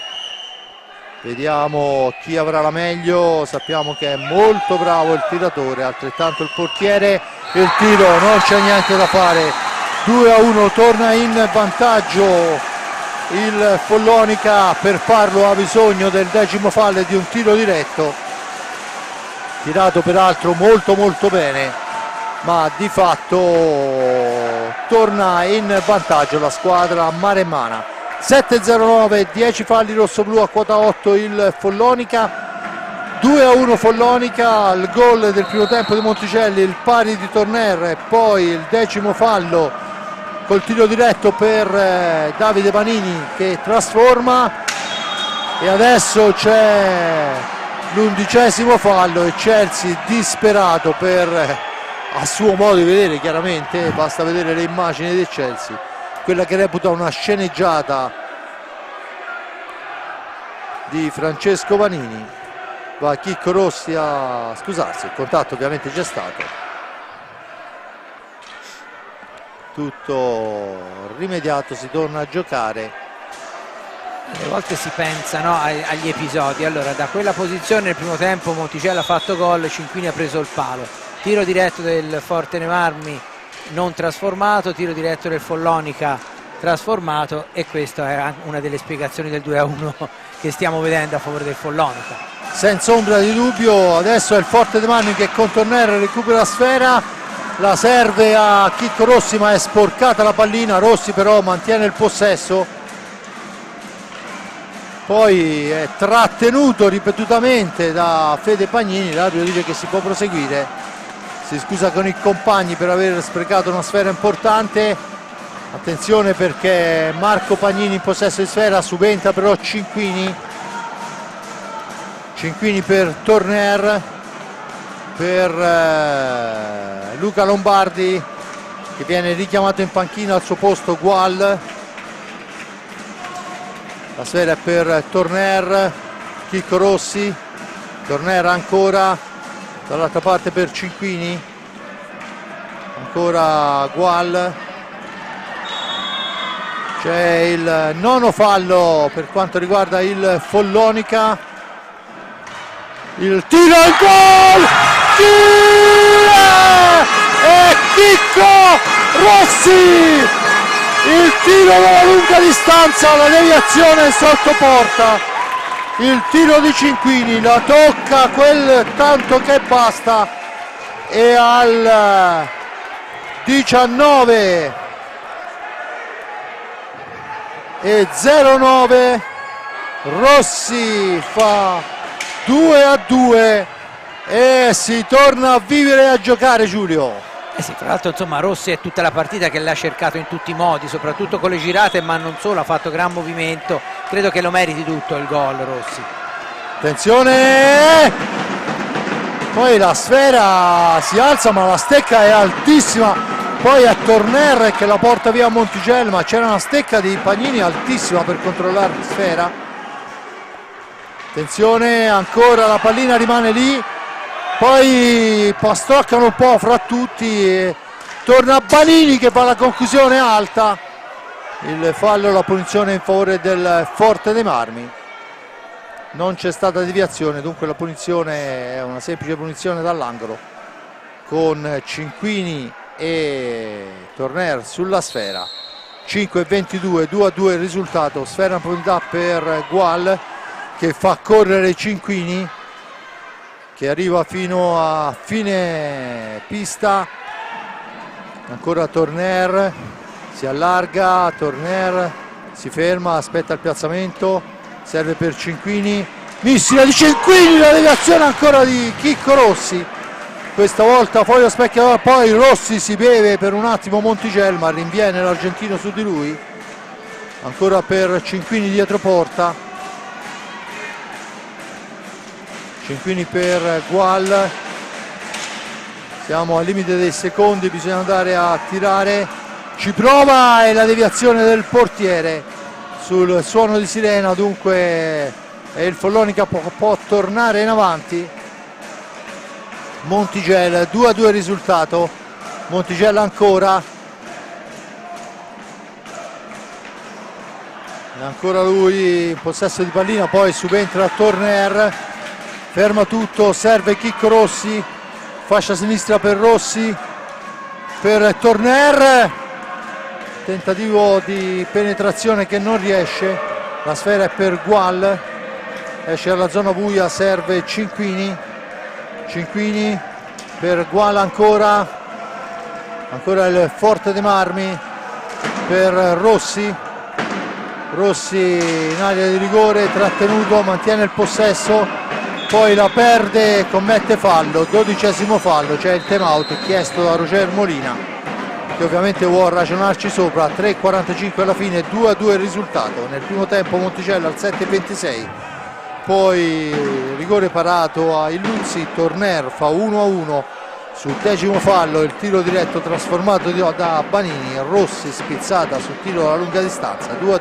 Vediamo chi avrà la meglio. Sappiamo che è molto bravo il tiratore, altrettanto il portiere. Il tiro, non c'è niente da fare, 2-1, torna in vantaggio il Follonica. Per farlo ha bisogno del 10° fallo e di un tiro diretto, tirato peraltro molto bene, ma di fatto torna in vantaggio la squadra maremmana. 7-0-9, 10 falli rossoblù a quota 8 il Follonica, 2-1 Follonica. Il gol del primo tempo di Monticelli, il pari di Torner e poi il 10° fallo col tiro diretto per Davide Vanini che trasforma, e adesso c'è l'11° fallo e Chelsea disperato per, a suo modo di vedere chiaramente, basta vedere le immagini del Chelsea, quella che reputa una sceneggiata di Francesco Vanini. Va Chicco Rossi a scusarsi, il contatto ovviamente c'è stato, tutto rimediato, si torna a giocare. A volte si pensa, no, agli episodi. Allora, da quella posizione nel primo tempo Monticello ha fatto gol, Cinquini ha preso il palo, tiro diretto del Forte Marmi non trasformato, tiro diretto del Follonica trasformato, e questa è una delle spiegazioni del 2-1 che stiamo vedendo a favore del Follonica. Senza ombra di dubbio adesso è il Forte Marmi che con Torner recupera la sfera, la serve a Chicco Rossi ma è sporcata la pallina. Rossi però mantiene il possesso, poi è trattenuto ripetutamente da Fede Pagnini. L'arbitro dice che si può proseguire, si scusa con i compagni per aver sprecato una sfera importante. Attenzione perché Marco Pagnini in possesso di sfera, subentra però Cinquini per Torner, per Luca Lombardi che viene richiamato in panchina, al suo posto Gual. La sfera è per Torner, Chicco Rossi, Torner ancora, dall'altra parte per Cinquini, ancora Gual. C'è il 9° fallo per quanto riguarda il Follonica, il tiro e il gol! E Chicco Rossi! Il tiro dalla lunga distanza, la deviazione sotto porta, il tiro di Cinquini, la tocca quel tanto che basta, e al 19:09 Rossi fa 2-2 e si torna a vivere e a giocare, Giulio. Sì, tra l'altro insomma Rossi è tutta la partita che l'ha cercato in tutti i modi, soprattutto con le girate, ma non solo, ha fatto gran movimento, credo che lo meriti tutto il gol Rossi. Attenzione, poi la sfera si alza ma la stecca è altissima, poi è Torner che la porta via a Monticello, ma c'era una stecca di Pagnini altissima per controllare la sfera. Attenzione, ancora la pallina rimane lì, poi pastoccano un po' fra tutti e torna Banini che fa la conclusione alta. Il fallo, la punizione in favore del Forte dei Marmi, non c'è stata deviazione, dunque la punizione è una semplice punizione dall'angolo con Cinquini e Torner sulla sfera. 5-22, 2-2 il risultato, sfera in profondità per Gual che fa correre Cinquini che arriva fino a fine pista. Ancora Torner, si allarga, Torner si ferma, aspetta il piazzamento, serve per Cinquini, missila di Cinquini, la deviazione ancora di Chicco Rossi questa volta fuori lo specchio, poi Rossi si beve per un attimo Montigello, ma rinviene l'argentino su di lui, ancora per Cinquini dietro porta, Cinquini per Gual, siamo al limite dei secondi, bisogna andare a tirare, ci prova e la deviazione del portiere sul suono di sirena, dunque il Follonica può tornare in avanti. Montigello 2-2 il risultato, Montigello ancora lui in possesso di pallina, poi subentra Torner, ferma tutto, serve Chicco Rossi, fascia sinistra per Rossi, per Torner, tentativo di penetrazione che non riesce, la sfera è per Gual, esce alla zona buia, serve Cinquini per Gual, ancora il Forte dei Marmi per Rossi in area di rigore, trattenuto, mantiene il possesso, poi la perde, commette fallo, 12° fallo, c'è il time out chiesto da Roger Molina, che ovviamente vuole ragionarci sopra. 3:45 alla fine, 2-2 il risultato. Nel primo tempo Montigello al 7:26, poi rigore parato a Illuzzi, Torner fa 1-1 sul 10° fallo, il tiro diretto trasformato da Banini, Rossi spizzata sul tiro alla lunga distanza, 2-2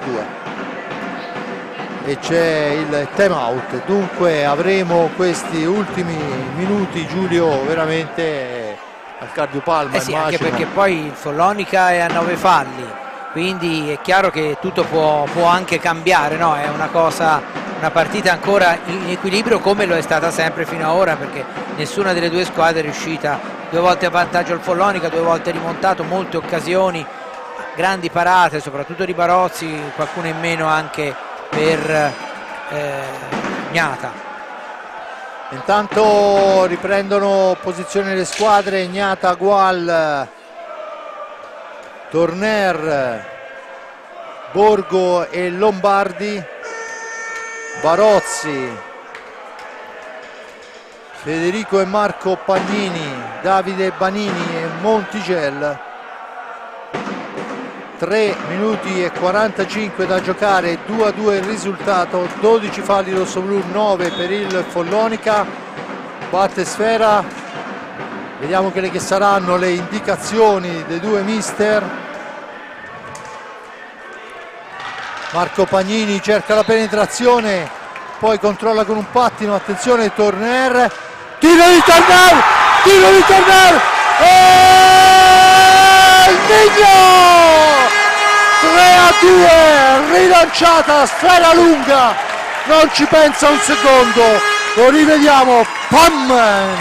e c'è il time out. Dunque avremo questi ultimi minuti, Giulio, veramente al cardiopalma, sì, immagino. Anche perché poi il Follonica è a 9 falli, quindi è chiaro che tutto può anche cambiare, no? È una partita ancora in equilibrio, come lo è stata sempre fino ad ora, perché nessuna delle due squadre è riuscita, 2 volte a vantaggio il Follonica, 2 volte rimontato, molte occasioni, grandi parate soprattutto di Barozzi, qualcuno in meno anche per Gnata. Intanto riprendono posizione le squadre, Gnata, Gual, Torner, Borgo e Lombardi, Barozzi, Federico e Marco Pagnini, Davide Banini e Montigello. 3 minuti e 45 da giocare, 2-2 il risultato, 12 falli rossoblù, 9 per il Follonica. Batte sfera, vediamo quelle che saranno le indicazioni dei due mister. Marco Pagnini cerca la penetrazione, poi controlla con un pattino, attenzione Torner, tiro di Torner e il Nigno! 3-2, rilanciata, sfera lunga, non ci pensa un secondo, lo rivediamo, pam,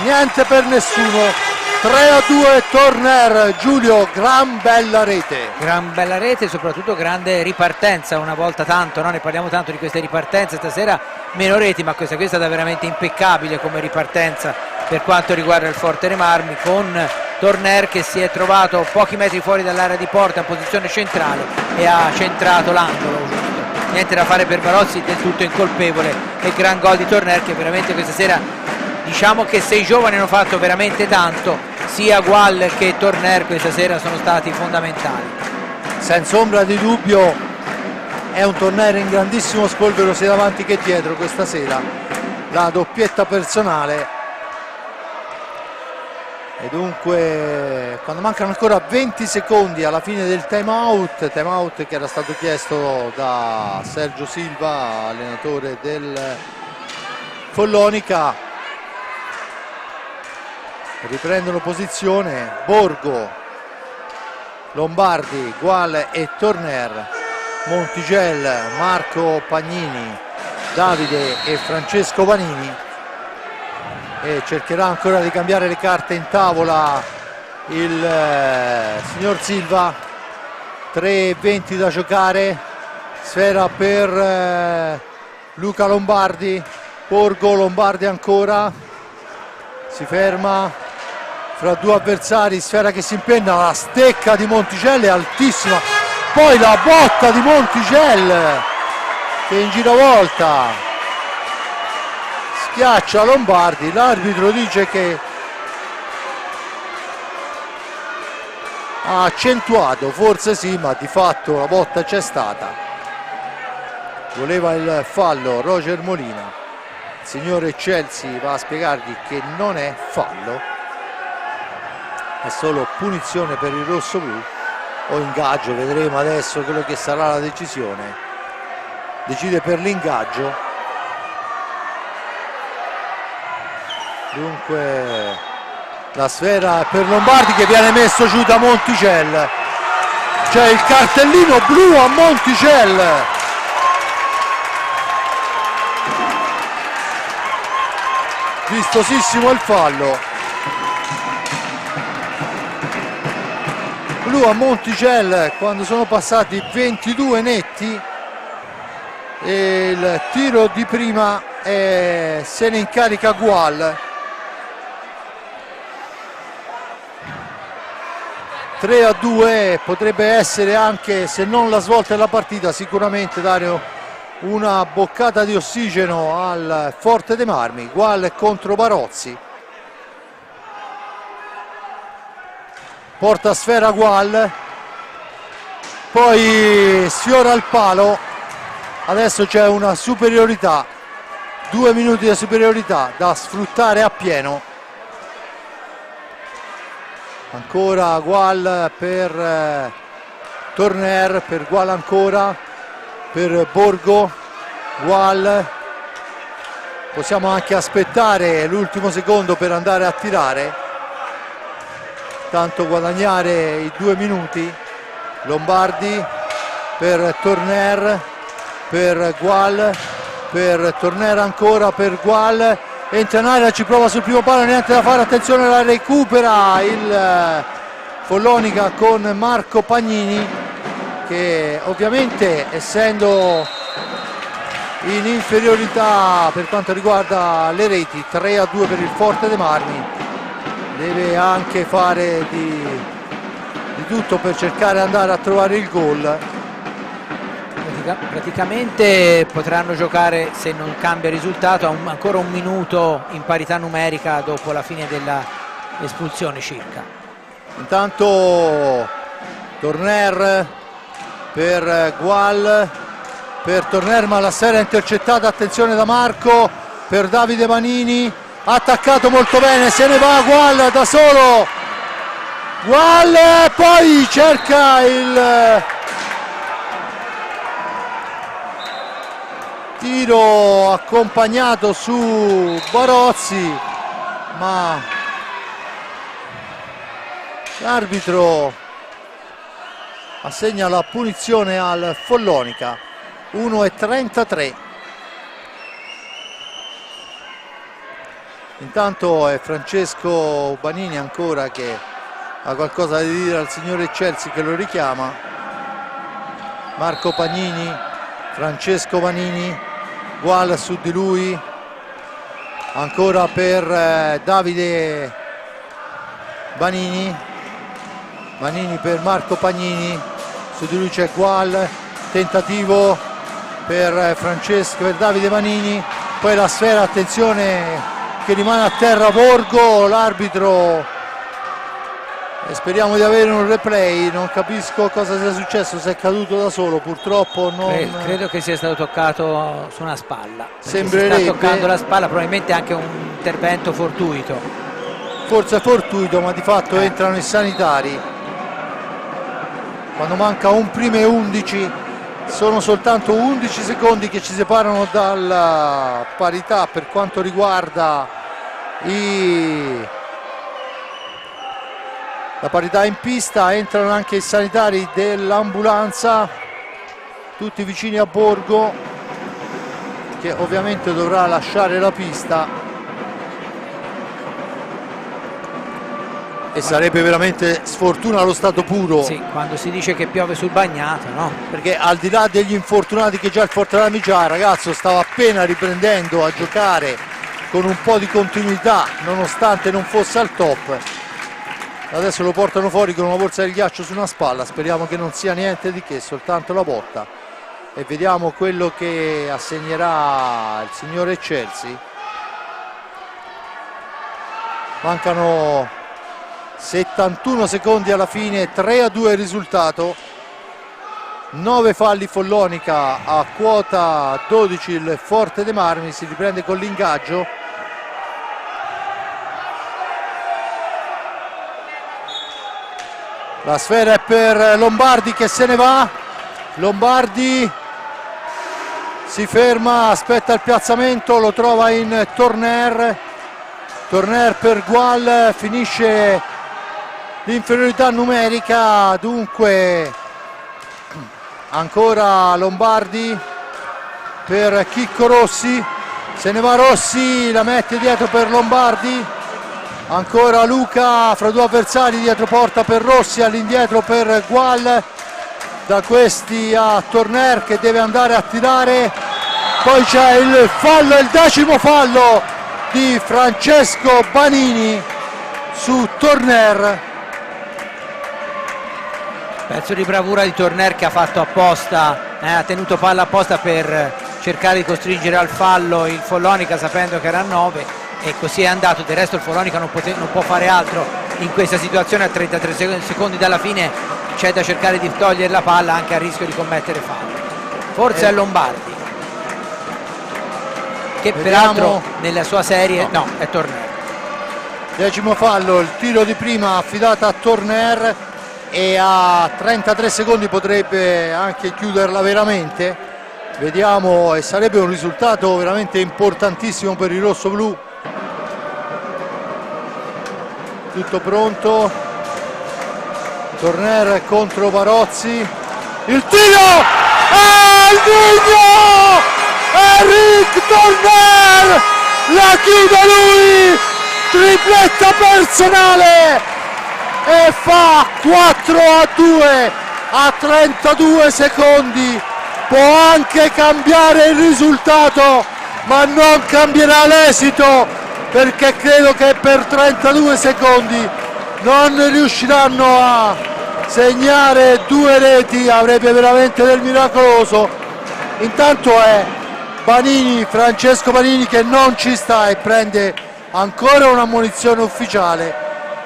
niente per nessuno. 3-2 Torner. Giulio, gran bella rete, soprattutto grande ripartenza, una volta tanto, no? Ne parliamo tanto di queste ripartenze, stasera meno reti, ma questa è stata veramente impeccabile come ripartenza per quanto riguarda il Forte dei Marmi, con Torner che si è trovato pochi metri fuori dall'area di porta in posizione centrale e ha centrato l'angolo, niente da fare per Barozzi, del tutto incolpevole, e gran gol di Torner che veramente questa sera, diciamo che se i giovani hanno fatto veramente tanto, sia Gual che Torner questa sera sono stati fondamentali. Senza ombra di dubbio è un Torner in grandissimo spolvero sia davanti che dietro questa sera, la doppietta personale. E dunque quando mancano ancora 20 secondi alla fine del time out che era stato chiesto da Sergio Silva, allenatore del Follonica, riprendono posizione Borgo, Lombardi, Gual e Torner, Montigello, Marco Pagnini, Davide e Francesco Vanini, e cercherà ancora di cambiare le carte in tavola il signor Silva. 3:20 da giocare, sfera per Luca Lombardi, Borgo, Lombardi ancora, si ferma fra due avversari, sfera che si impenna, la stecca di Montigello è altissima, poi la botta di Montigello che in giravolta schiaccia Lombardi. L'arbitro dice che ha accentuato, forse sì, ma di fatto la botta c'è stata. Voleva il fallo Roger Molina, il signore Chelsea va a spiegargli che non è fallo, è solo punizione per il rossoblu o ingaggio, vedremo adesso quello che sarà la decisione. Decide per l'ingaggio, dunque la sfera per Lombardi che viene messo giù da Monticel, c'è il cartellino blu a Monticel. Vistosissimo il fallo blu a Monticel quando sono passati 22 netti, e il tiro di prima se ne incarica Gual. 3-2, potrebbe essere, anche se non la svolta della partita, sicuramente dare una boccata di ossigeno al Forte dei Marmi. Gual contro Barozzi, porta sfera Gual, poi sfiora il palo. Adesso c'è una superiorità, 2 minuti di superiorità da sfruttare appieno. Ancora Gual per Torner, per Gual ancora, per Borgo. Gual, possiamo anche aspettare l'ultimo secondo per andare a tirare, tanto guadagnare i 2 minuti. Lombardi per Torner, per Gual, per Torner ancora, per Gual, entra in area, ci prova sul primo palo, niente da fare, attenzione, la recupera il Follonica con Marco Pagnini, che ovviamente, essendo in inferiorità per quanto riguarda le reti, 3-2 per il Forte dei Marmi, deve anche fare di tutto per cercare di andare a trovare il gol. Praticamente potranno giocare, se non cambia risultato, ancora 1 minuto in parità numerica dopo la fine dell'espulsione circa. Intanto Torner per Gual, per Torner, ma la sfera è intercettata, attenzione da Marco, per Davide Manini, attaccato molto bene, se ne va Gual da solo. Gual poi cerca il tiro accompagnato su Barozzi, ma l'arbitro assegna la punizione al Follonica. 1:33. Intanto è Francesco Banini ancora che ha qualcosa da dire al signore Chelsea che lo richiama. Marco Pagnini, Francesco Banini, Gual su di lui, ancora per Davide Banini, Banini per Marco Pagnini, su di lui c'è Gual, tentativo per Francesco, per Davide Banini, poi la sfera, attenzione, che rimane a terra Borgo, l'arbitro, e speriamo di avere un replay, non capisco cosa sia successo, se è caduto da solo, purtroppo non... Credo che sia stato toccato su una spalla, sembrerebbe, si sta toccando la spalla, probabilmente anche un intervento fortuito. Forse fortuito, ma di fatto entrano i sanitari. Quando manca un primo e 11, sono soltanto 11 secondi che ci separano dalla parità per quanto riguarda la parità in pista. Entrano anche i sanitari dell'ambulanza, tutti vicini a Borgo, che ovviamente dovrà lasciare la pista, e sarebbe veramente sfortuna allo stato puro. Sì, quando si dice che piove sul bagnato, no? Perché al di là degli infortunati che già il Forte dei Marmi già, ragazzo stava appena riprendendo a giocare con un po' di continuità, nonostante non fosse al top. Adesso lo portano fuori con una borsa di ghiaccio su una spalla, speriamo che non sia niente di che, soltanto la botta, e vediamo quello che assegnerà il signore Chelsea. Mancano 71 secondi alla fine, 3-2 il risultato. 9 falli Follonica, a quota 12 il Forte dei Marmi, si riprende con l'ingaggio. La sfera è per Lombardi che se ne va. Lombardi si ferma, aspetta il piazzamento, lo trova in Torner. Torner per Gual, finisce l'inferiorità numerica, dunque ancora Lombardi per Chicco Rossi, se ne va Rossi, la mette dietro per Lombardi, ancora Luca fra due avversari, dietro porta per Rossi, all'indietro per Gual, da questi a Torner che deve andare a tirare, poi c'è il fallo, il 10° fallo di Francesco Banini su Torner. Pezzo di bravura di Torner che ha fatto apposta, ha tenuto palla apposta per cercare di costringere al fallo il Follonica sapendo che era a 9, e così è andato. Del resto il Follonica non può fare altro in questa situazione. A 33 secondi dalla fine c'è da cercare di togliere la palla anche a rischio di commettere fallo. Forse è Lombardi che peraltro nella sua serie no, è Torner. 10° fallo, il tiro di prima affidato a Torner, e a 33 secondi potrebbe anche chiuderla veramente. Vediamo, e sarebbe un risultato veramente importantissimo per i rossoblù. Tutto pronto, Torner contro Barozzi, il tiro, il Digno, Eric Torner la chiude lui, tripletta personale e fa 4-2 a 32 secondi. Può anche cambiare il risultato, ma non cambierà l'esito, perché credo che per 32 secondi non riusciranno a segnare 2 reti, avrebbe veramente del miracoloso. Intanto è Banini, Francesco Banini, che non ci sta e prende ancora una ammonizione ufficiale,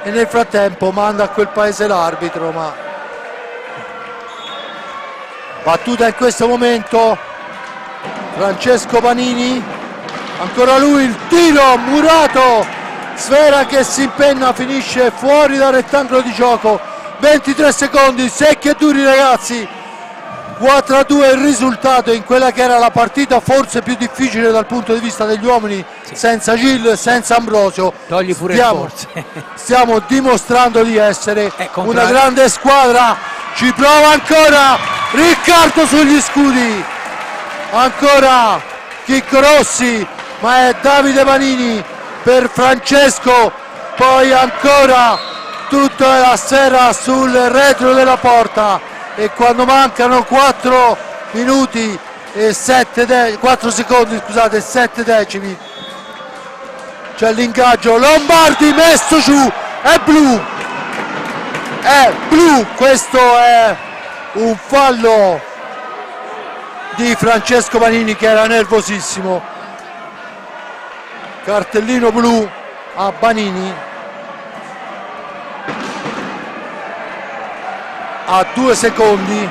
e nel frattempo manda a quel paese l'arbitro. Ma battuta in questo momento Francesco Banini, ancora lui, il tiro murato, sfera che si impenna, finisce fuori dal rettangolo di gioco. 23 secondi secchi e duri ragazzi, 4-2 il risultato in quella che era la partita forse più difficile dal punto di vista degli uomini, sì. Senza Gil, senza Ambrosio. Togli pure forze. Stiamo dimostrando di essere una grande squadra. Ci prova ancora Riccardo sugli scudi, ancora Chicco Rossi, ma è Davide Banini per Francesco, poi ancora tutta la sera sul retro della porta. E quando mancano 4 minuti e 4 secondi, scusate, 7 decimi, c'è l'ingaggio, Lombardi messo giù, è blu, questo è un fallo di Francesco Banini che era nervosissimo. Cartellino blu a Banini. A 2 secondi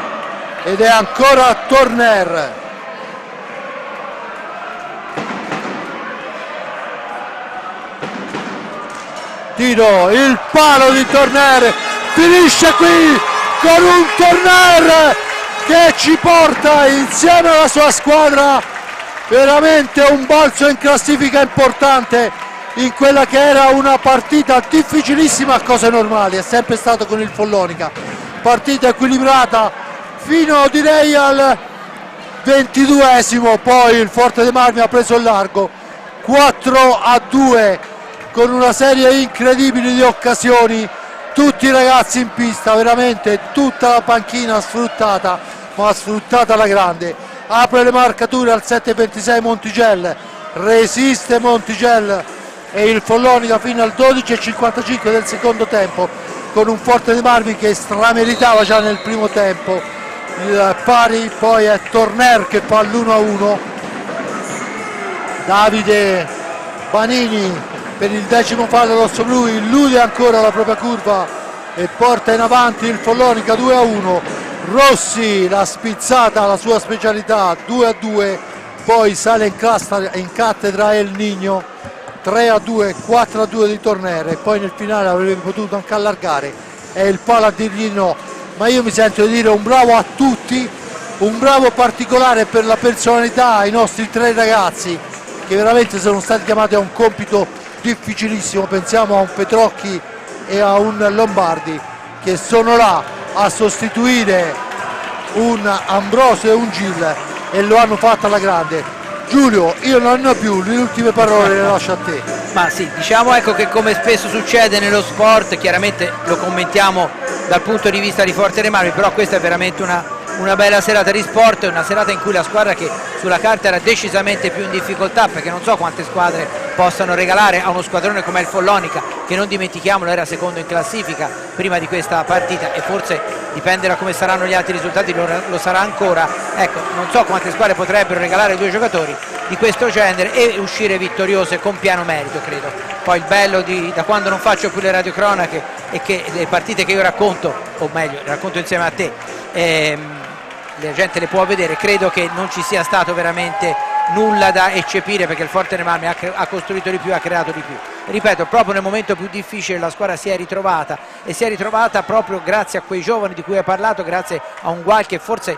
ed è ancora Torner. Tiro, il palo di Torner, finisce qui con un Torner che ci porta insieme alla sua squadra veramente un balzo in classifica importante in quella che era una partita difficilissima a cose normali, è sempre stato con il Follonica. Partita equilibrata fino direi al 22esimo, poi il Forte dei Marmi ha preso il largo 4-2 con una serie incredibile di occasioni, tutti i ragazzi in pista, veramente tutta la panchina sfruttata, ma sfruttata alla grande. Apre le marcature al 7-26 Montigel, resiste Montigel e il Follonica fino al 12:55 del secondo tempo, con un Forte dei Marmi che strameritava già nel primo tempo il pari. Poi è Torner che fa l'1-1. Davide Banini per il 10° fallo rossoblu, illude ancora la propria curva e porta in avanti il Follonica 2-1. Rossi, la spizzata, la sua specialità, 2-2, poi sale in cattedra El Nigno, 3-2, 4-2 di Tornere, e poi nel finale avrebbe potuto anche allargare, è il palo a dirgli no. Ma io mi sento di dire un bravo a tutti, un bravo particolare per la personalità ai nostri 3 ragazzi che veramente sono stati chiamati a un compito difficilissimo. Pensiamo a un Petrocchi e a un Lombardi che sono là a sostituire un Ambrosio e un Gil e lo hanno fatto alla grande. Giulio, io non ne ho più, le ultime parole le lascio a te. Ma sì, diciamo ecco che come spesso succede nello sport, chiaramente lo commentiamo dal punto di vista di Forte dei Marmi, però questa è veramente una bella serata di sport, una serata in cui la squadra che sulla carta era decisamente più in difficoltà, perché non so quante squadre possano regalare a uno squadrone come il Follonica, che non dimentichiamolo era secondo in classifica prima di questa partita e forse dipende da come saranno gli altri risultati, lo sarà ancora. Ecco, non so quante squadre potrebbero regalare 2 giocatori di questo genere e uscire vittoriose con pieno merito, credo. Poi il bello da quando non faccio più le radiocronache e che le partite che io racconto, o meglio le racconto insieme a te, la gente le può vedere, credo che non ci sia stato veramente nulla da eccepire, perché il Forte dei Marmi ha costruito di più, ha creato di più. Ripeto, proprio nel momento più difficile la squadra si è ritrovata, e si è ritrovata proprio grazie a quei giovani di cui hai parlato, grazie a un Gual che forse,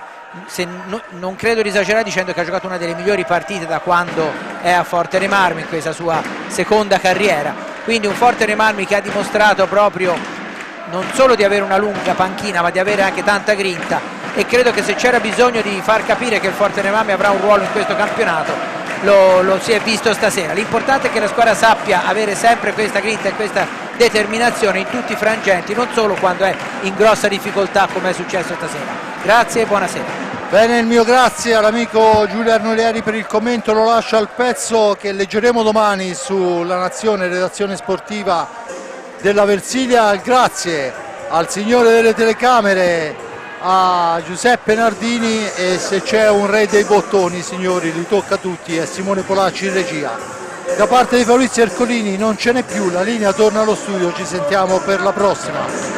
non credo di esagerare dicendo che ha giocato una delle migliori partite da quando è a Forte dei Marmi in questa sua seconda carriera. Quindi un Forte dei Marmi che ha dimostrato proprio non solo di avere una lunga panchina, ma di avere anche tanta grinta, e credo che se c'era bisogno di far capire che il Forte dei Marmi avrà un ruolo in questo campionato lo si è visto stasera. L'importante è che la squadra sappia avere sempre questa grinta e questa determinazione in tutti i frangenti, non solo quando è in grossa difficoltà come è successo stasera. Grazie e buonasera. Bene, il mio grazie all'amico Giulio Arnolieri per il commento, lo lascio al pezzo che leggeremo domani sulla Nazione, redazione sportiva della Versilia. Grazie al signore delle telecamere, a Giuseppe Nardini, e se c'è un re dei bottoni, signori, li tocca tutti, è Simone Polacci in regia. Da parte di Fabrizio Ercolini non ce n'è più, la linea torna allo studio, ci sentiamo per la prossima.